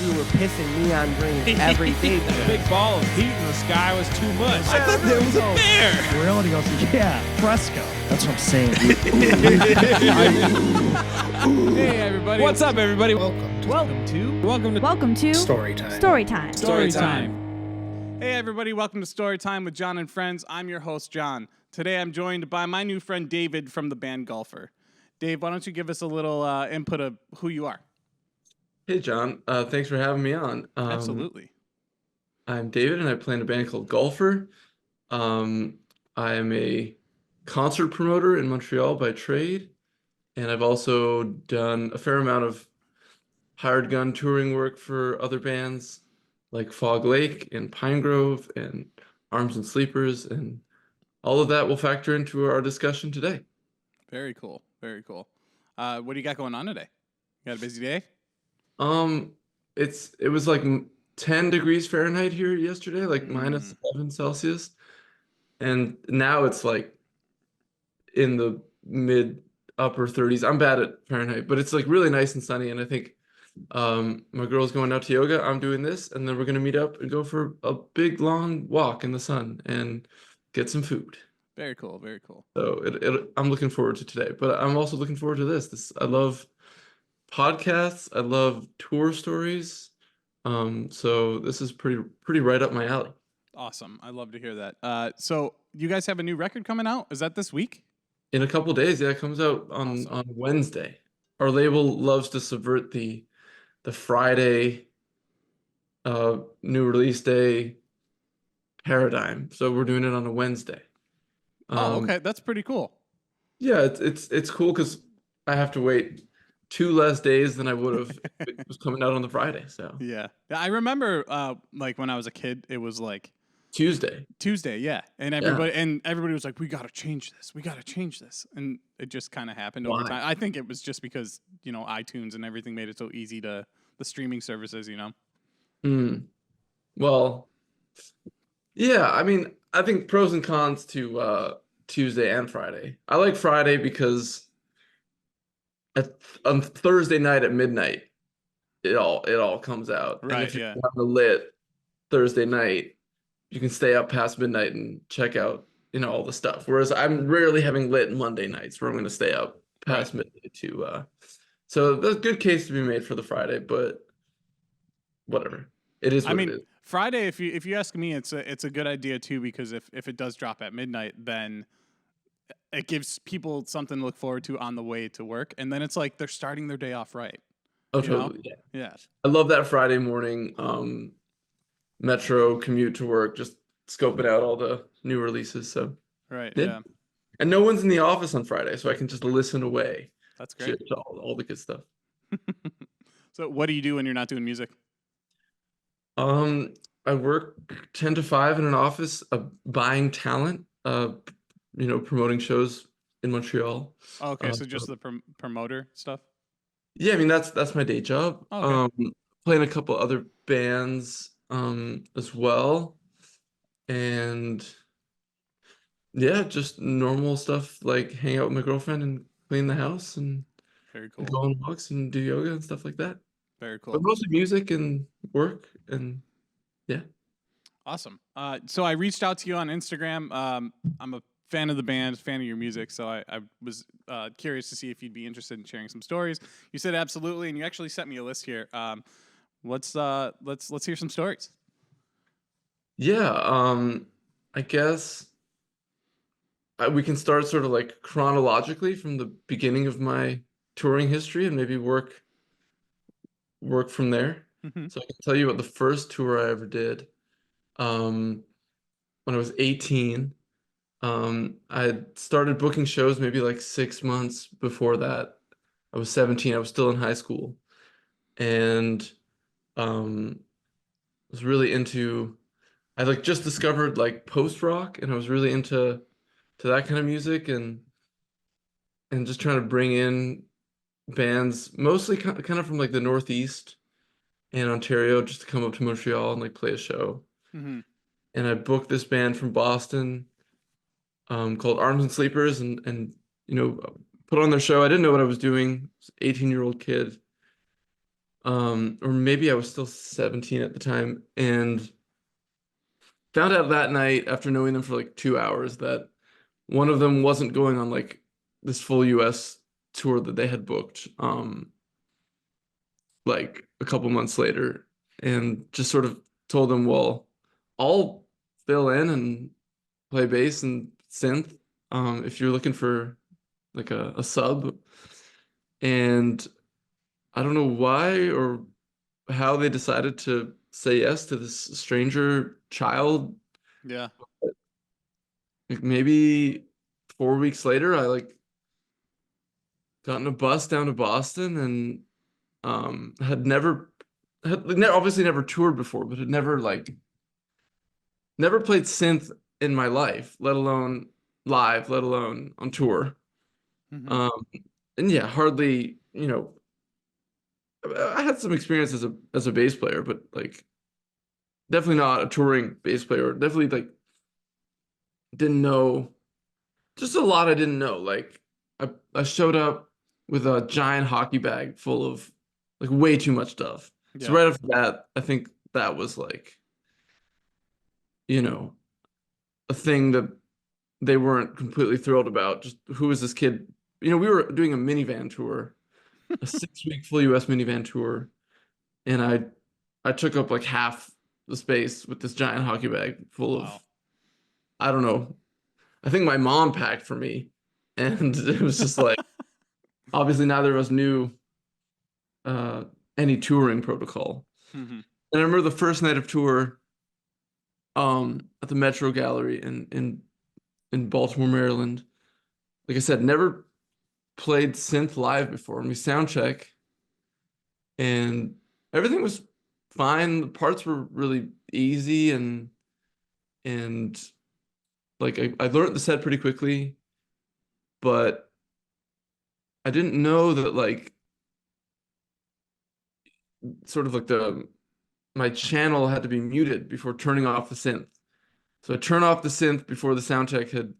we were pissing neon green every day. The big ball of heat in the sky was too much. I thought there was a bear. Reality goes, yeah, fresco. That's what I'm saying. Hey, everybody. What's up, everybody? Welcome to StouryTime. StouryTime. Hey, everybody. Welcome to StouryTime with John and Friends. I'm your host, John. Today, I'm joined by my new friend, David, from the band Golfer. Dave, why don't you give us a little input of who you are? Hey, John. Thanks for having me on. Absolutely. I'm David, and I play in a band called Golfer. I am a concert promoter in Montreal by trade, and I've also done a fair amount of hired gun touring work for other bands like Fog Lake and Pine Grove and Arms and Sleepers, and all of that will factor into our discussion today. Very cool. Very cool. What do you got going on today? You got a busy day? It was like 10 degrees Fahrenheit here yesterday, like minus 11 Celsius. And now it's like in the mid upper 30s. I'm bad at Fahrenheit, but it's like really nice and sunny. And I think my girl's going out to yoga. I'm doing this, and then we're going to meet up and go for a big long walk in the sun and get some food. Very cool. Very cool. So I'm looking forward to today, but I'm also looking forward to this. I love podcasts. I love tour stories. So this is pretty right up my alley. Awesome. I love to hear that. So you guys have a new record coming out? Is that this week? In a couple days, yeah, it comes out on Wednesday. Our label loves to subvert the Friday new release day paradigm. So we're doing it on a Wednesday. Okay, that's pretty cool. Yeah, it's cool because I have to wait 2 less days than I would have if it was coming out on the Friday. So yeah, I remember like when I was a kid, it was like Tuesday, yeah, and everybody was like, "We got to change this," and it just kind of happened over time. I think it was just because iTunes and everything made it so easy to the streaming services. Well, yeah, I mean, I think pros and cons to Tuesday and Friday. I like Friday because on Thursday night at midnight, it all comes out. Right. And if you're on the lit Thursday night, you can stay up past midnight and check out all the stuff. Whereas I'm rarely having lit Monday nights where I'm going to stay up past midnight too. So there's a good case to be made for the Friday, but whatever. It is what it is. Friday, if you ask me, it's a good idea too, because if it does drop at midnight, then it gives people something to look forward to on the way to work, and then it's like they're starting their day off right. Oh, totally. Yeah. I love that Friday morning metro commute to work, just scoping out all the new releases. So right, yeah. And no one's in the office on Friday, so I can just listen away. That's great. To all the good stuff. So what do you do when you're not doing music? I work 10 to 5 in an office, buying talent, promoting shows in Montreal. Oh, okay, so just the promoter stuff? Yeah, I mean that's my day job. Okay. Playing a couple other bands as well. And yeah, just normal stuff like hang out with my girlfriend and clean the house and very cool. Go on walks and do yoga and stuff like that. Very cool. But mostly music and work and yeah. Awesome. So I reached out to you on Instagram. I'm a fan of the band, fan of your music, so I was curious to see if you'd be interested in sharing some stories. You said absolutely, and you actually sent me a list here. Let's hear some stories. Yeah, I guess we can start sort of like chronologically from the beginning of my touring history and maybe work from there. Mm-hmm. So I can tell you about the first tour I ever did. When I was 18, I had started booking shows maybe like 6 months before that. I was 17. I was still in high school, and was really into. I like just discovered like post rock, and I was really into that kind of music, and just trying to bring in bands, mostly kind of from like the Northeast and Ontario, just to come up to Montreal and like play a show. Mm-hmm. And I booked this band from Boston called Arms and Sleepers, and put on their show. I didn't know what I was doing. I was an 18-year-old kid. or maybe I was still 17 at the time, and found out that night after knowing them for like 2 hours that one of them wasn't going on like this full US tour that they had booked like a couple months later, and just sort of told them, well, I'll fill in and play bass and synth if you're looking for like a sub. And I don't know why or how they decided to say yes to this stranger child. Yeah. Like maybe 4 weeks later, I like got in a bus down to Boston and obviously never toured before, but had never played synth in my life, let alone live, let alone on tour. Mhm. And yeah, hardly, I had some experience as a bass player, but like definitely not a touring bass player. Definitely like didn't know just a lot I didn't know. Like I showed up with a giant hockey bag full of like way too much stuff. So Yeah. right after that, I think that was like, you know, a thing that they weren't completely thrilled about. Just who is this kid? We were doing a minivan tour, a 6 week full US minivan tour, and I took up like half the space with this giant hockey bag full of, Wow. I don't know. I think my mom packed for me, and it was just like obviously neither of us knew uh, any touring protocol. Mhm. And I remember the first night of tour, at the Metro Gallery in Baltimore, Maryland. Like I said, never played synth live before, and we sound check, and everything was fine. The parts were really easy, and like I learned the set pretty quickly, but I didn't know that like sort of like the my channel had to be muted before turning off the synth. So I turn off the synth before the sound check had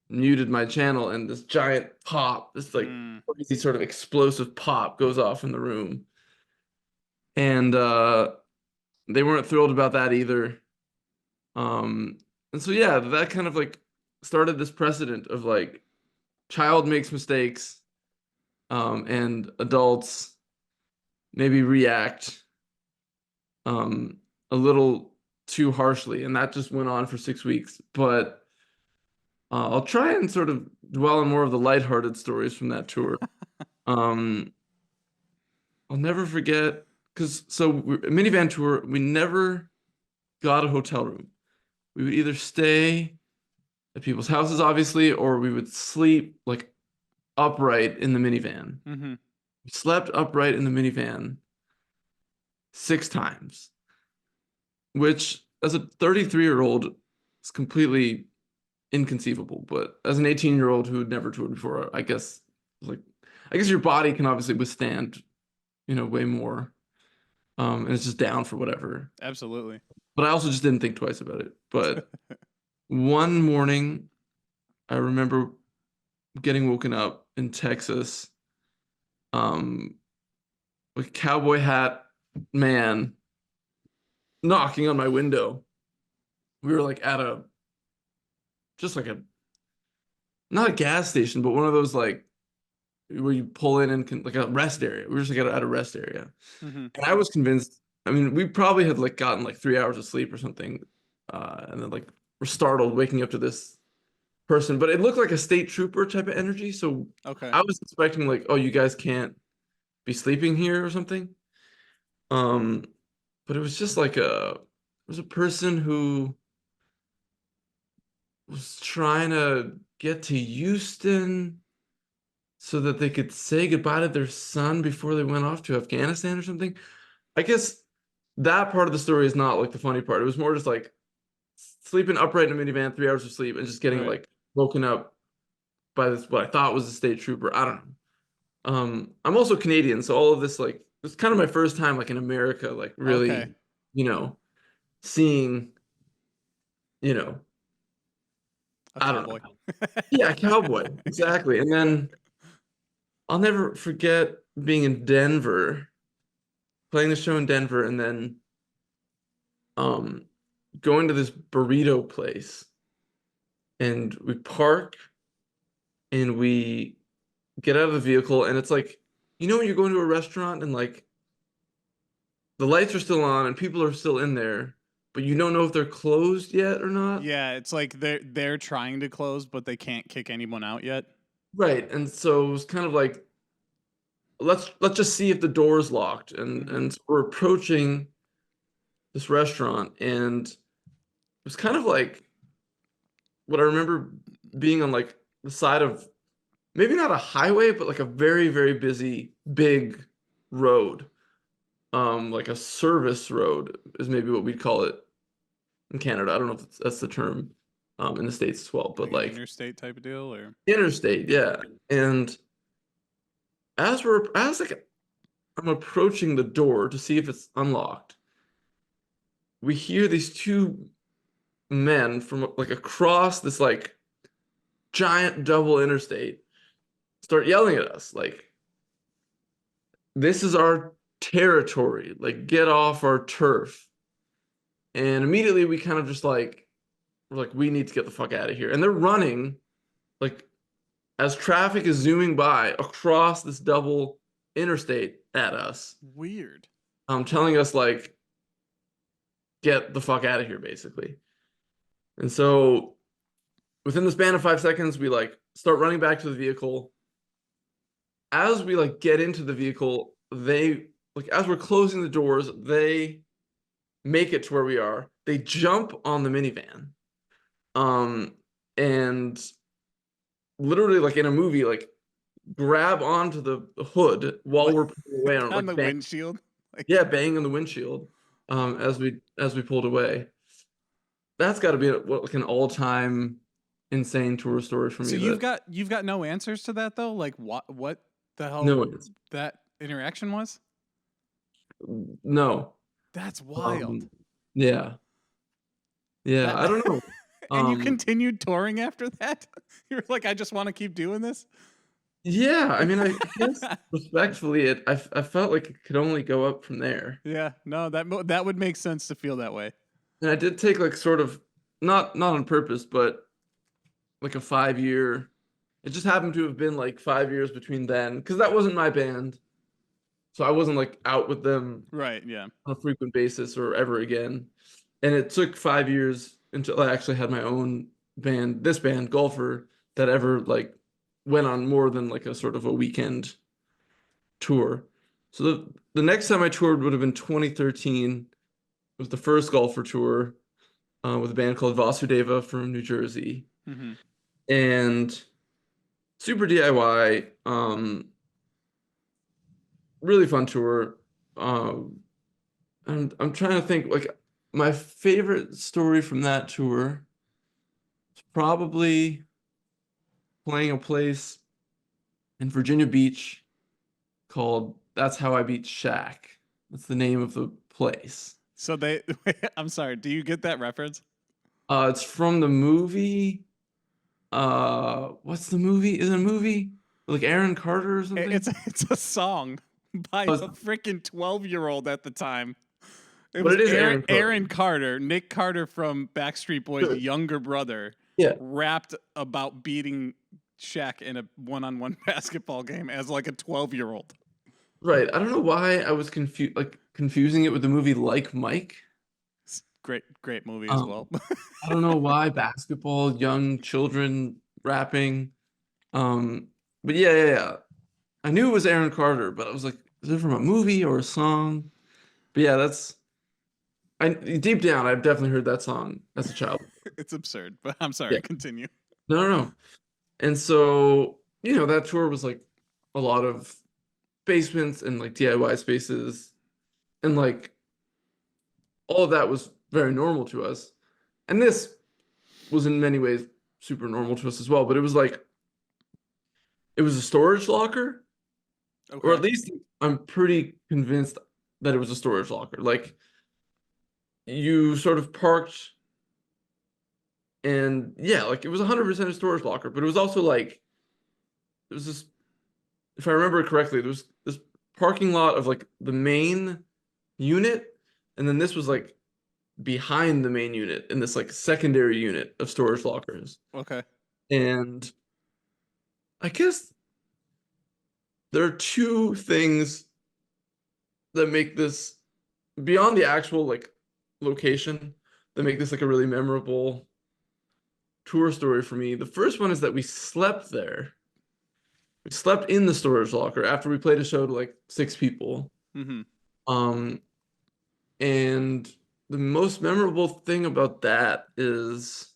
muted my channel, and this giant pop, this like Mm. crazy sort of explosive pop goes off in the room. And they weren't thrilled about that either. And so yeah, that kind of like started this precedent of like child makes mistakes, and adults maybe react a little too harshly, and that just went on for 6 weeks. But I'll try and sort of dwell on more of the lighthearted stories from that tour. Um, I'll never forget because a minivan tour, we never got a hotel room. We would either stay at people's houses, obviously, or we would sleep like upright in the minivan. Mhm. We slept upright in the minivan 6 times, which as a 33-year-old is completely inconceivable. But as an 18-year-old who had never toured before, like I guess your body can obviously withstand, way more. And it's just down for whatever. Absolutely. But I also just didn't think twice about it. But one morning, I remember getting woken up in Texas, um, with a cowboy hat man knocking on my window. We were like at just like not a gas station, but one of those like where you pull in and like a rest area. We were just like at a rest area. Mhm. And I was convinced, I mean, we probably had like gotten like 3 hours of sleep or something. And then like we're startled waking up to this person, but it looked like a state trooper type of energy. So Okay. I was expecting like, oh, you guys can't be sleeping here or something. Um, but it was just like it was a person who was trying to get to Houston so that they could say goodbye to their son before they went off to Afghanistan or something. I guess that part of the story is not like the funny part. It was more just like sleeping upright in a minivan, 3 hours of sleep, and just getting Right. like woken up by this what I thought was a state trooper. I don't know. I'm also Canadian, so all of this like it's kind of my first time like in America, like Okay. really, seeing, you know, A I don't cowboy. know. Yeah, cowboy, exactly. And then I'll never forget being in Denver playing the show in Denver, and then going to this burrito place, and we park and we get out of the vehicle, and it's like, you know when you're going to a restaurant and like the lights are still on and people are still in there, but you don't know if they're closed yet or not? Yeah, it's like they're trying to close, but they can't kick anyone out yet. Right. And so it was kind of like, let's just see if the door is locked. And so we're approaching this restaurant, and it was kind of like what I remember being on like the side of maybe not a highway, but like a very, very busy, big road. Like a service road is maybe what we'd call it in Canada. I don't know if that's the term in the States as well, but Like an like interstate type of deal, or interstate, yeah. And as like I'm approaching the door to see if it's unlocked, we hear these two men from like across this like giant double interstate start yelling at us like, this is our territory, like get off our turf. And immediately we kind of just like, we're like, we need to get the fuck out of here. And they're running like as traffic is zooming by across this double interstate at us, weird. telling us like, get the fuck out of here, basically. And so within the span of 5 seconds, we like start running back to the vehicle. As we like get into the vehicle, they like, as we're closing the doors, they make it to where we are. They jump on the minivan. And literally like in a movie, like grab onto the hood while we're pulling away and On like the windshield. Like, yeah, bang on the windshield as we pulled away. That's got to be like an all-time insane tour story for me. so you've got no answers to that though? Like what the hell No answers. that interaction was? No. That's wild. Yeah. That- I don't know. And you continued touring after that? You were like, I just want to keep doing this? Yeah, I mean, I guess respectfully, I felt like it could only go up from there. Yeah, no, that would make sense to feel that way. And I did take like sort of not on purpose, but like a 5-year. It just happened to have been like 5 years between then, because that wasn't my band, so I wasn't like out with them Right, yeah. on a frequent basis or ever again. And it took 5 years until I actually had my own band, this band, Golfer, that ever like went on more than like a sort of a weekend tour. So the next time I toured would have been 2013. It was the first Golfer tour with a band called Vasudeva from New Jersey. Mm-hmm. And super DIY, really fun tour. And I'm trying to think, like, my favorite story from that tour is probably playing a place in Virginia Beach called That's How I Beat Shaq. That's the name of the place. So I'm sorry, do you get that reference? It's from the movie. What's the movie? Is it a movie? Like Aaron Carter or something? It's a song by a freaking 12-year-old at the time. It But was it is Aaron Carter, Nick Carter from Backstreet Boys' younger brother, rapped about beating Shaq in a one-on-one basketball game as like a 12-year-old. Right. I don't know why I was confusing it with the movie Like Mike. Great movie as well. I don't know why basketball, young children rapping. But yeah. I knew it was Aaron Carter, but I was like, is it from a movie or a song? But yeah, deep down, I've definitely heard that song as a child. It's absurd, but I'm sorry. Yeah. Continue. No. And so, that tour was like a lot of basements and like DIY spaces, and like all of that was very normal to us. And this was in many ways super normal to us as well, but it was a storage locker. Okay. Or at least I'm pretty convinced that it was a storage locker. Like, you sort of parked, and yeah, like it was 100% a storage locker, but it was also like, there was this, if I remember correctly, there was this parking lot of like the main unit, and then this was like behind the main unit in this like secondary unit of storage lockers. Okay. And I guess there are two things that make this, beyond the actual like location, that make this like a really memorable tour story for me. The first one is that we slept there. We slept in the storage locker after we played a show to like 6 people. Mm-hmm. And the most memorable thing about that is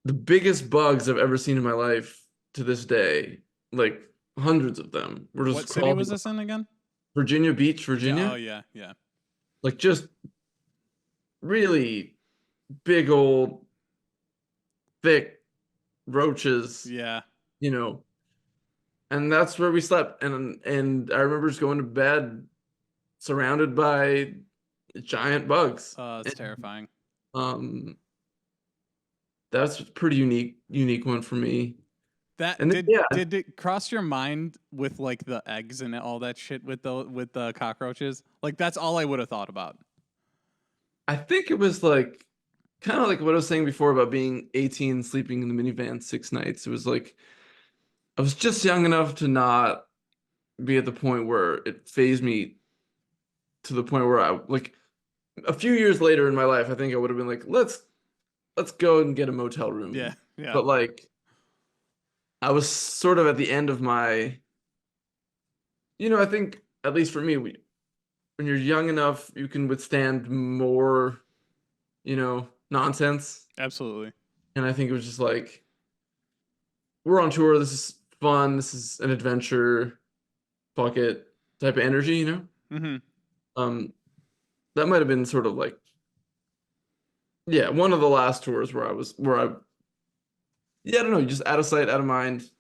the biggest bugs I've ever seen in my life to this day, like hundreds of them, were just What city crawling was this in again? Virginia Beach, Virginia. Yeah, oh yeah, yeah. Like just really big old thick roaches, Yeah. you know. And that's where we slept. And I remember just going to bed surrounded by giant bugs. It's terrifying. That's a pretty unique one for me. That And then, did it cross your mind with like the eggs and all that shit with the cockroaches? Like that's all I would have thought about. I think it was like kind of like what I was saying before about being 18, sleeping in the minivan 6 nights. It was like I was just young enough to not be at the point where it fazed me to the point where I like a few years later in my life, I think I would have been like, let's go and get a motel room. Yeah, yeah. But like I was sort of at the end of my, I think at least for me, when you're young enough, you can withstand more, nonsense. Absolutely. And I think it was just like, we're on tour. This is fun. This is an adventure, fuck it type of energy, Mm-hmm. That might have been sort of like, yeah, one of the last tours where I don't know, just out of sight, out of mind.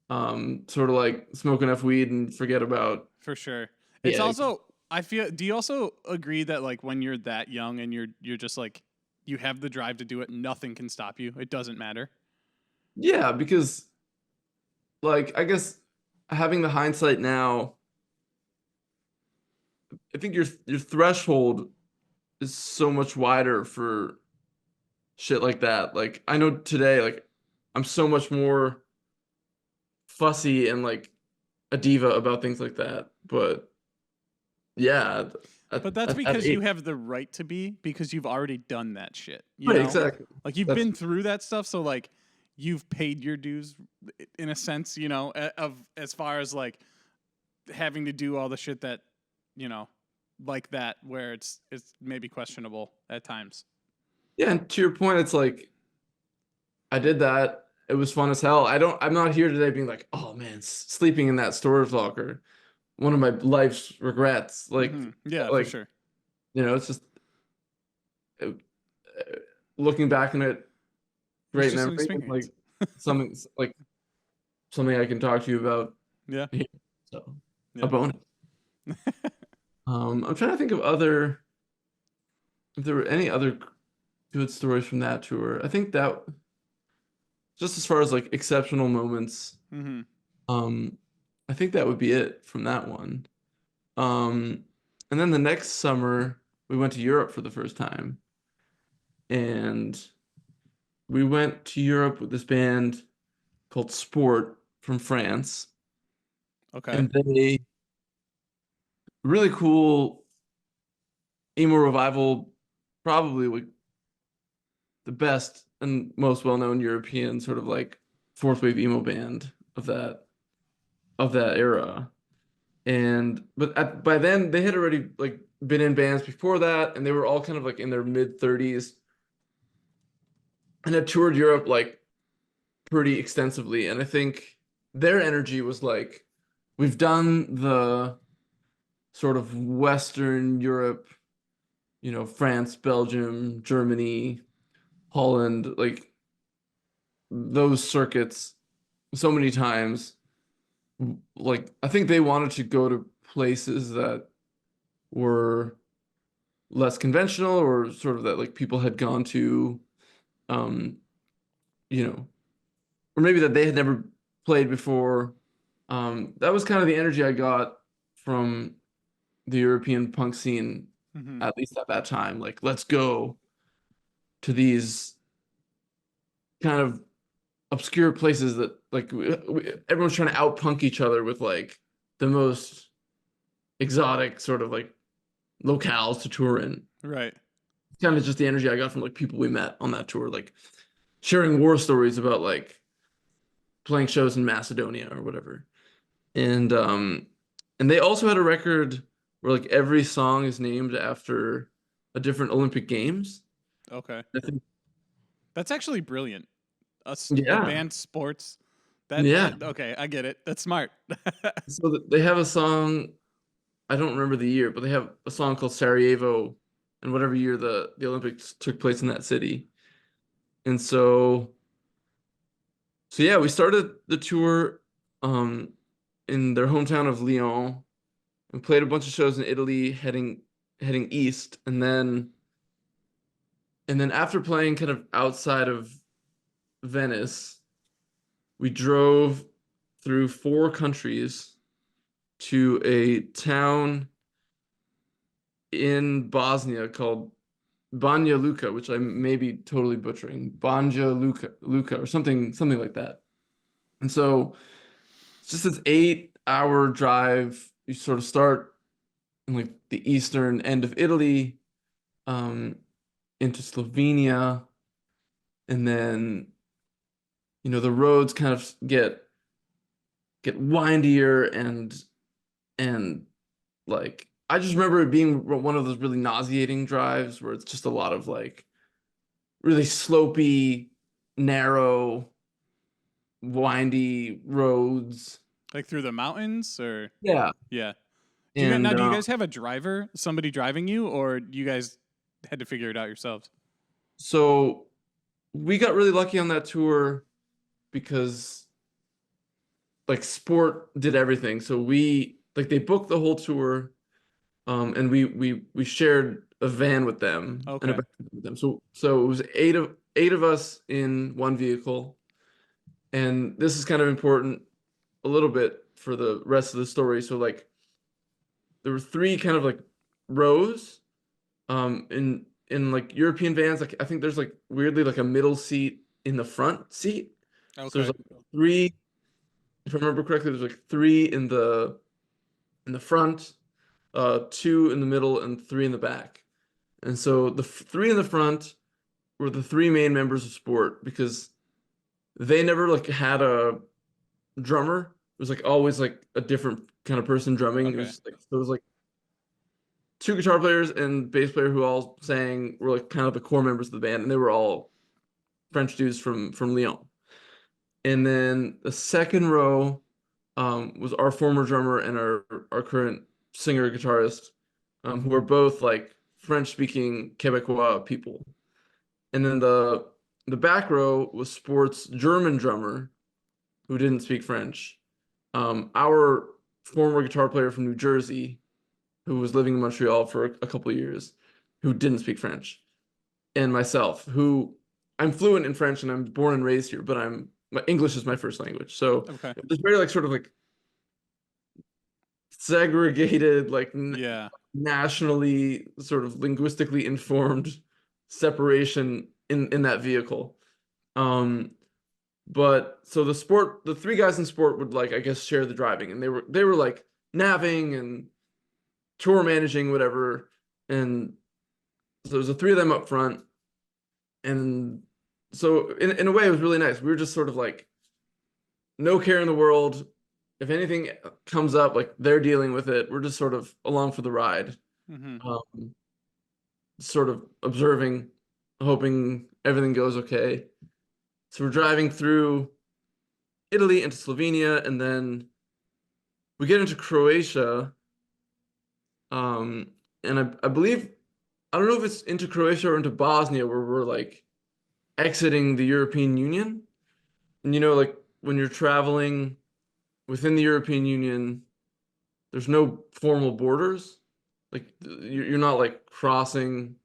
Sort of like smoke enough weed and forget about. For sure. It's Yeah. also, I feel, do you also agree that like when you're that young and you're just like, you have the drive to do it, nothing can stop you. It doesn't matter. Yeah, because like I guess having the hindsight now, I think your threshold is so much wider for shit like that. Like I know today, like I'm so much more fussy and like a diva about things like that. But yeah, But that's because you have the right to be, because you've already done that shit. You know? exactly. Like you've been through that stuff, so like you've paid your dues in a sense, of as far as like having to do all the shit that, like that, where it's maybe questionable at times. Yeah, and to your point, it's like I did that. It was fun as hell. I'm not here today being like, oh man, sleeping in that storage locker, one of my life's regrets. Like, Yeah, like, for sure. It's just looking back on it, great It's just an memory. experience. Like something I can talk to you about. Yeah. So Yeah. a bonus. I'm trying to think of if there were any other good stories from that tour. I think that just as far as like exceptional moments, Mm-hmm. I think that would be it from that one. And then the next summer we went to Europe for the first time. And we went to Europe with this band called Sport from France. Okay. And they really cool emo revival, probably like the best and most well-known European sort of like fourth wave emo band of that era. But by then they had already like been in bands before that, and they were all kind of like in their mid-30s and had toured Europe like pretty extensively. And I think their energy was like, we've done the sort of Western Europe, France, Belgium, Germany, Holland, like those circuits so many times. Like I think they wanted to go to places that were less conventional, or sort of that like people had gone to, or maybe that they had never played before. That was kind of the energy I got from the European punk scene, Hmm. at least at that time. Like, let's go to these kind of obscure places that like everyone's trying to out punk each other with like the most exotic sort of like locales to tour in. Right. Kind of just the energy I got from like people we met on that tour, like sharing war stories about like playing shows in Macedonia or whatever. And they also had a record where like every song is named after a different Olympic Games. Okay. I think That's actually brilliant. A yeah. band sports. Yeah. Okay, I get it. That's smart. So they have a song, I don't remember the year, but they have a song called Sarajevo and whatever year the Olympics took place in that city. And so yeah, we started the tour in their hometown of Lyon and played a bunch of shows in Italy heading east and then after playing kind of outside of Venice, we drove through 4 countries to a town in Bosnia called Banja Luka, which I may be totally butchering. Banja Luka or something like that. And so it's just this 8-hour drive. You sort of start in like the eastern end of Italy, um, into Slovenia, and then the roads kind of get windier and like I just remember it being one of those really nauseating drives where it's just a lot of like really slopey, narrow, windy roads. Like through the mountains, or Yeah. yeah. And Do you guys have a driver, somebody driving you, or you guys had to figure it out yourselves? so we got really lucky on that tour because like sport did everything. So we like they booked the whole tour, and we shared a van with them and a Okay. backpack with them. So it was eight of us in one vehicle, and this is kind of important a little bit for the rest of the story. So like there were 3 kind of like rows, in like European vans. Like I think there's like weirdly like a middle seat in the front seat. So there's Okay. like 3, if I remember correctly, there's like 3 in the front, 2 in the middle, and 3 in the back. And so the 3 in the front were the 3 main members of sport because they never like had a drummer. It was like always like a different kind of person drumming. It Okay. was like there was like 2 guitar players and bass player who all sang were like kind of the core members of the band, and they were all French dudes from Lyon. And then the second row, was our former drummer and our current singer guitarist, who are both like French speaking Quebecois people. And then the back row was sports German drummer who didn't speak French. Our former guitar player from New Jersey, who was living in Montreal for a couple of years, who didn't speak French, and myself, who I'm fluent in French and I'm born and raised here, but my English is my first language. So Okay. it was very like sort of like segregated, like Yeah. nationally sort of linguistically informed separation in that vehicle. Um, but so the 3 guys in sport would like I guess share the driving, and they were like navving and tour managing whatever, and so there's the 3 of them up front, and so in a way it was really nice. We were just sort of like no care in the world. If anything comes up, like they're dealing with it. We're just sort of along for the ride, Hmm. um, sort of observing, hoping everything goes okay. So we're driving through Italy into Slovenia, and then we get into Croatia. And I believe I don't know if it's into Croatia or into Bosnia where we're like exiting the European Union. And like when you're traveling within the European Union, there's no formal borders. Like you're not like crossing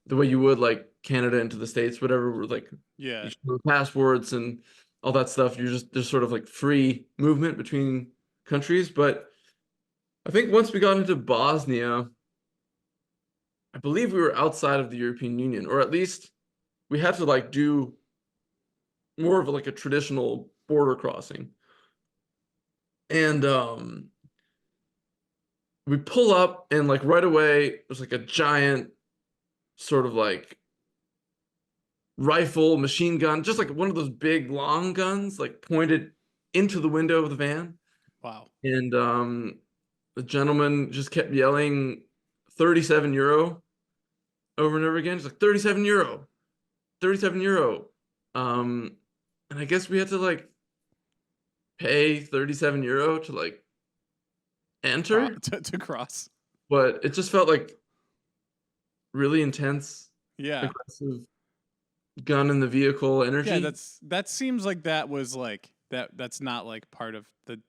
the way you would like Canada into the States, whatever. Where like Yeah. you show passports and all that stuff. You're just there's sort of like free movement between countries. But I think once we got into Bosnia, I believe we were outside of the European Union, or at least we had to like do more of like a traditional border crossing. And we pull up and like right away there's like a giant sort of like rifle machine gun, just like one of those big long guns, like pointed into the window of the van. Wow. And the gentleman just kept yelling 37 euro over and over again. He's like 37 euro, 37 euro. And I guess we had to like pay 37 euro to like enter, To cross. but it just felt like really intense, Yeah. aggressive gun in the vehicle energy. Yeah, that seems like that was like that's not like part of the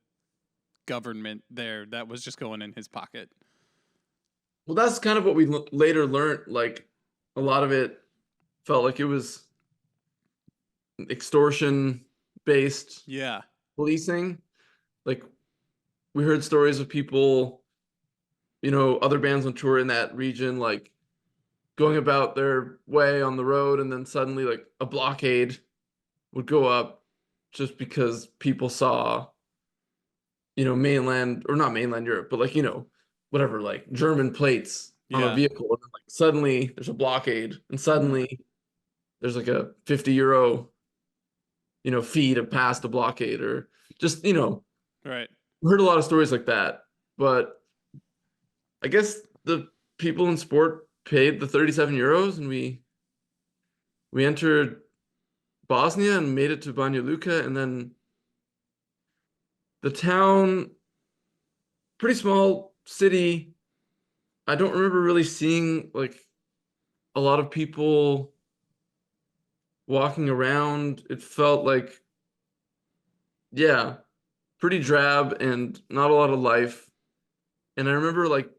government there. That was just going in his pocket. Well, that's kind of what we later learned. Like a lot of it felt like it was extortion based Yeah. policing. Like we heard stories of people, other bands on tour in that region, like going about their way on the road, and then suddenly like a blockade would go up just because people saw, mainland or not mainland Europe, but like, whatever, like German plates on a Yeah. vehicle. And then, like suddenly there's a blockade, and suddenly there's like a 50 euro, fee to pass the blockade, or just, Right. heard a lot of stories like that. But I guess the people in sport paid the 37 euros, and we entered Bosnia and made it to Banja Luka, and then the town, pretty small city. I don't remember really seeing like a lot of people walking around. It felt like, yeah, pretty drab and not a lot of life. And I remember like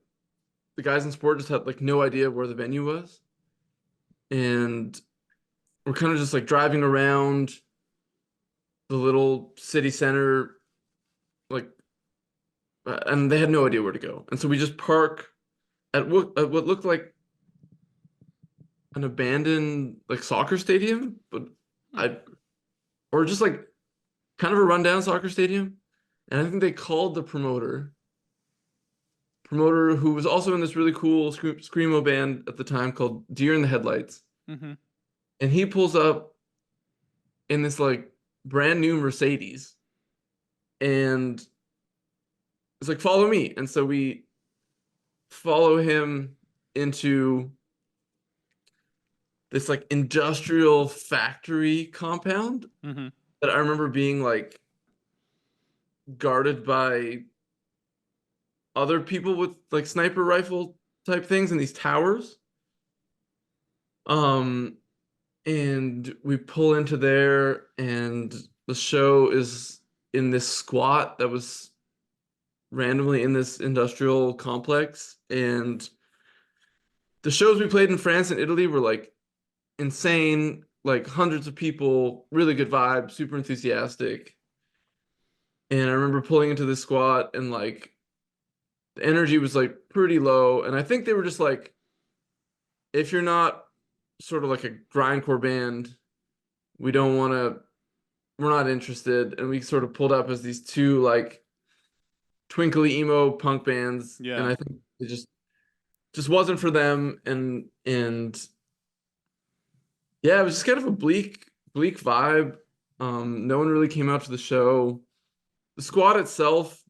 the guys in sport just had like no idea where the venue was. And we're kind of just like driving around the little city center, like, and they had no idea where to go. And so we just park at what looked like an abandoned like soccer stadium, but I or just like kind of a rundown soccer stadium. And I think they called the promoter who was also in this really cool screamo band at the time called Deer in the Headlights. Mm-hmm. And he pulls up in this like brand new Mercedes, and it's like, follow me. And so we follow him into this like industrial factory compound Mm-hmm. that I remember being like guarded by other people with like sniper rifle type things in these towers. Um, and we pull into there, and the show is in this squat that was randomly in this industrial complex. And the shows we played in France and Italy were like insane, like hundreds of people, really good vibe, super enthusiastic. And I remember pulling into this squat, and like the energy was like pretty low. And I think they were just like, if you're not sort of like a grindcore band, we don't want to, we're not interested. And we sort of pulled up as these two like twinkly emo punk bands. Yeah. And I think it just wasn't for them. And yeah, it was just kind of a bleak vibe. No one really came out to the show. The squad itself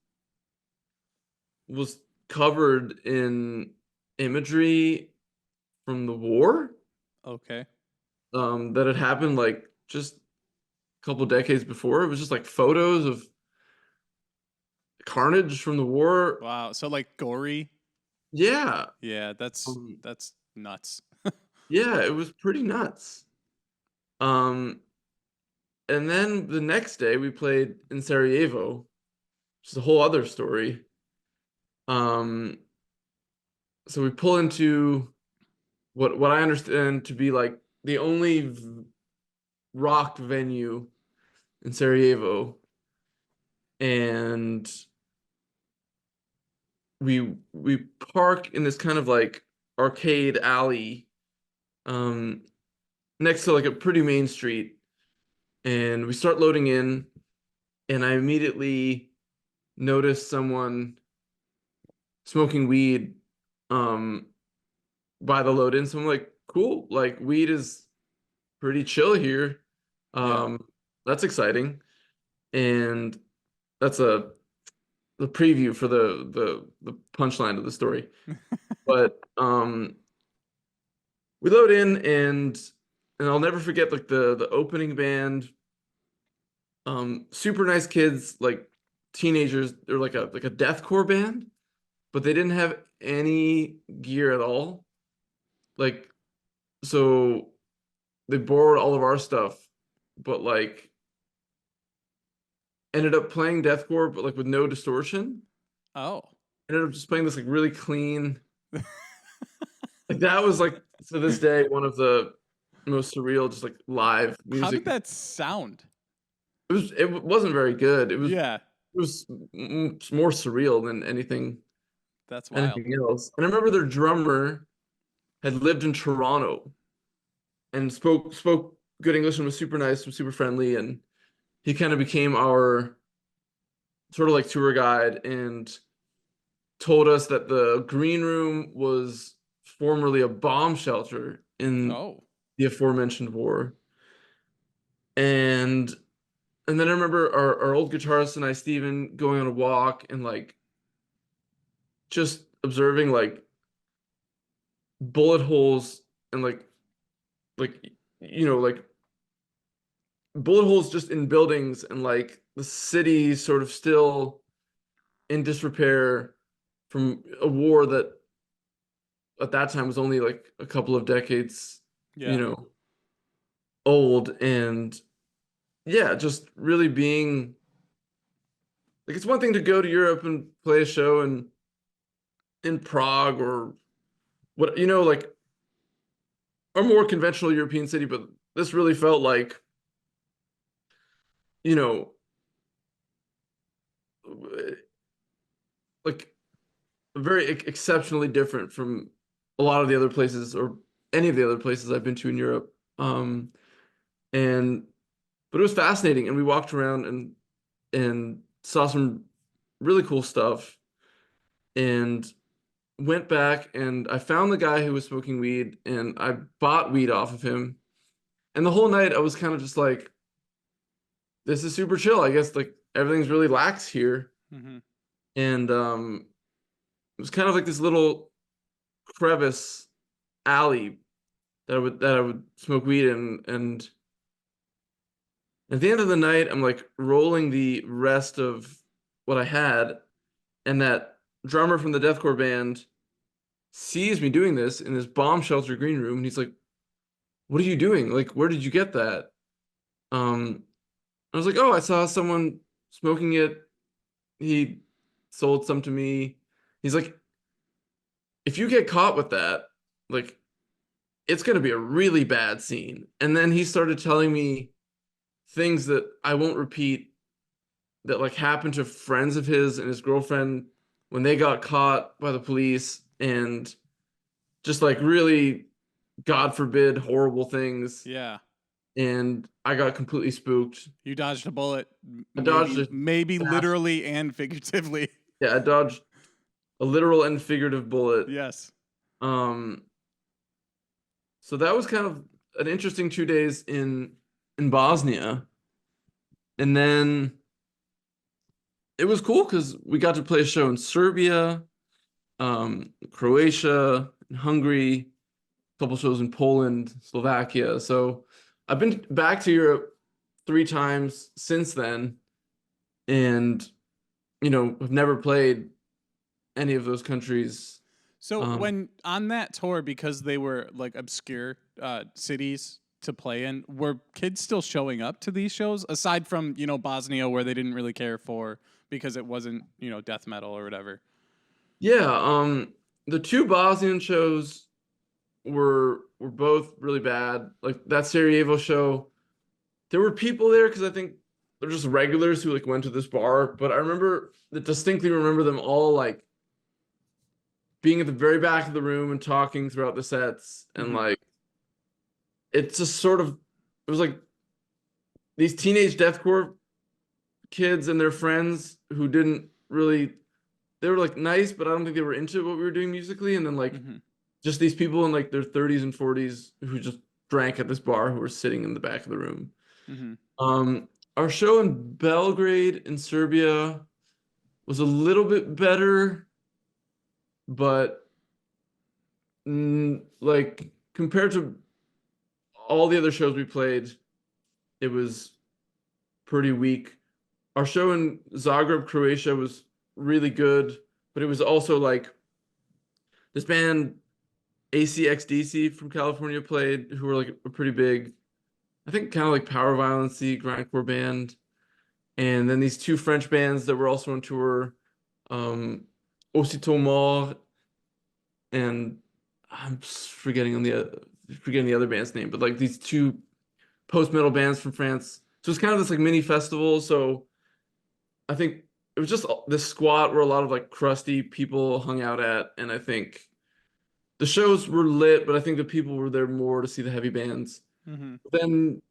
was covered in imagery from the war, Okay. that had happened like just a couple decades before. It was just like photos of carnage from the war. Wow. So like gory. Yeah. Yeah, that's Um, nuts. yeah, it was pretty nuts. Um, and then the next day we played in Sarajevo, which is a whole other story. Um, so we pull into what I understand to be like the only rock venue in Sarajevo, and we park in this kind of like arcade alley um next to like a pretty main street, and we start loading in, and I immediately notice someone smoking weed um by the load in. So I'm like, cool, like weed is pretty chill here. Yeah. That's exciting. And that's the preview for the punchline of the story. But we load in, and I'll never forget like the opening band. Super nice kids, like teenagers. They're like a deathcore band, but they didn't have any gear at all. Like, so they borrowed all of our stuff, but like ended up playing deathcore, but like with no distortion. Oh. Ended up just playing this like really clean. Like that was like to this day one of the most surreal, just like live music. How did that sound? It wasn't very good. Yeah, It was more surreal than that's wild. anything else. And I remember their drummer had lived in Toronto and spoke good English and was super nice and super friendly, and he kind of became our sort of like tour guide and told us that the green room was formerly a bomb shelter in Oh. the aforementioned war. And then I remember our old guitarist and I, Steven, going on a walk and like just observing like bullet holes and like like bullet holes just in buildings, and like the city sort of still in disrepair from a war that at that time was only like a couple of decades, Yeah. old. And yeah, just really being like, it's one thing to go to Europe and play a show in Prague or what, like a more conventional European city, but this really felt like, you know, like very exceptionally different from a lot of the other places or any of the other places I've been to in Europe. And but it was fascinating, and we walked around and saw some really cool stuff, and went back, and I found the guy who was smoking weed, and I bought weed off of him. And the whole night I was kind of just like, this is super chill. I guess like everything's really lax here. Mm-hmm. And it was kind of like this little crevice alley that I would smoke weed in. And at the end of the night, I'm like rolling the rest of what I had, and that drummer from the deathcore band sees me doing this in this bomb shelter green room, and he's like, "What are you doing? Like, where did you get that?" I was like, "Oh, I saw someone smoking it. He sold some to me." He's like, "If you get caught with that, like, it's gonna be a really bad scene." And then he started telling me things that I won't repeat that like happened to friends of his and his girlfriend when they got caught by the police, and just like really, God forbid, horrible things. Yeah. And I got completely spooked. You dodged a bullet. I dodged it Maybe fast. literally and figuratively. Yeah, I dodged a literal and figurative bullet. Yes. So that was kind of an interesting 2 days in Bosnia. And then it was cool because we got to play a show in Serbia, Croatia, and Hungary, a couple shows in Poland, Slovakia. So I've been back to Europe 3 times since then, and have never played any of those countries. So when on that tour, because they were like obscure cities to play in, were kids still showing up to these shows aside from Bosnia, where they didn't really care for because it wasn't death metal or whatever? Yeah, the 2 Bosnian shows were both really bad. Like that Sarajevo show, there were people there because I think they're just regulars who like went to this bar. But I distinctly remember them all like being at the very back of the room and talking throughout the sets, and like it's just sort of, it was like these teenage deathcore kids and their friends who didn't really, they were like nice, but I don't think they were into what we were doing musically. And then like just these people in like their 30s and 40s who just drank at this bar who were sitting in the back of the room. Our show in Belgrade in Serbia was a little bit better, but like compared to all the other shows we played, it was pretty weak. Our show in Zagreb, Croatia was really good, but it was also like this band ACXDC from California played, who were like a pretty big, I think kind of like power violence-y grindcore band. And then these two French bands that were also on tour, Aussitôt Mort, and I'm forgetting the other band's name, but like these two post-metal bands from France. So it's kind of this like mini festival. So I think it was just this squat where a lot of like crusty people hung out at, and I think the shows were lit, but I think the people were there more to see the heavy bands. Then,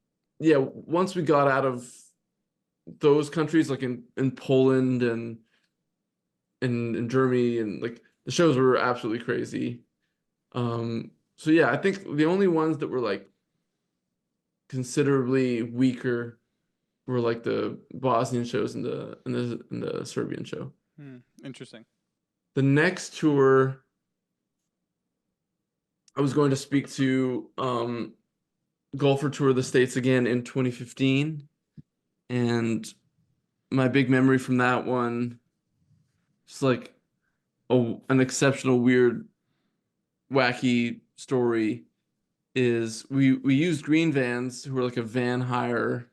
yeah, once we got out of those countries, like in Poland and in Germany, and like the shows were absolutely crazy. So yeah, I think the only ones that were like considerably weaker were like the Bosnian shows and the Serbian show. Interesting. The next tour, I was going to speak to Golfer Tour of the States again in 2015, and my big memory from that one, it's like an exceptional, weird, wacky story, is we used green vans, who were like a van hire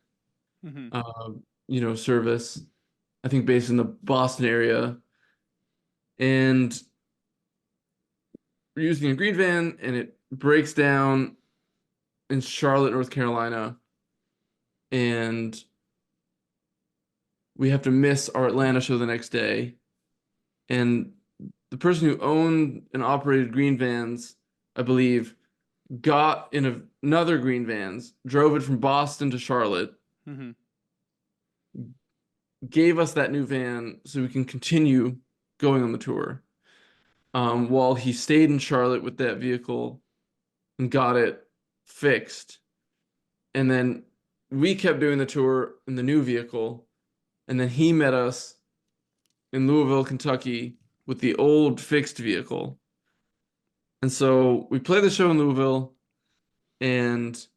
service, I think based in the Boston area, and we're using a green van and it breaks down in Charlotte, North Carolina, and we have to miss our Atlanta show the next day. And the person who owned and operated green vans, I believe, got in another green vans, drove it from Boston to Charlotte, gave us that new van so we can continue going on the tour, while he stayed in Charlotte with that vehicle and got it fixed. And then we kept doing the tour in the new vehicle, and then he met us in Louisville, Kentucky with the old fixed vehicle. And so we play the show in Louisville, and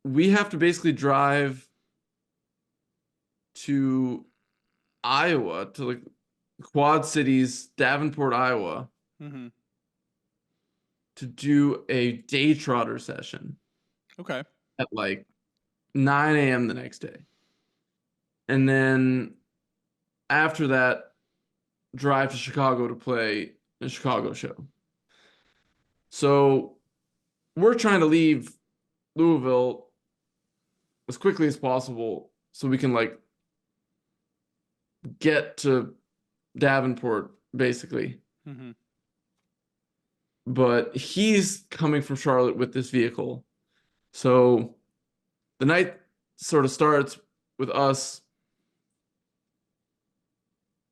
we have to basically drive to Iowa, to like Quad Cities, Davenport, Iowa, to do a day trotter session. Okay. At like 9 a.m. the next day. And then after that, drive to Chicago to play a Chicago show. So we're trying to leave Louisville as quickly as possible so we can like get to Davenport, basically. But he's coming from Charlotte with this vehicle. So the night sort of starts with us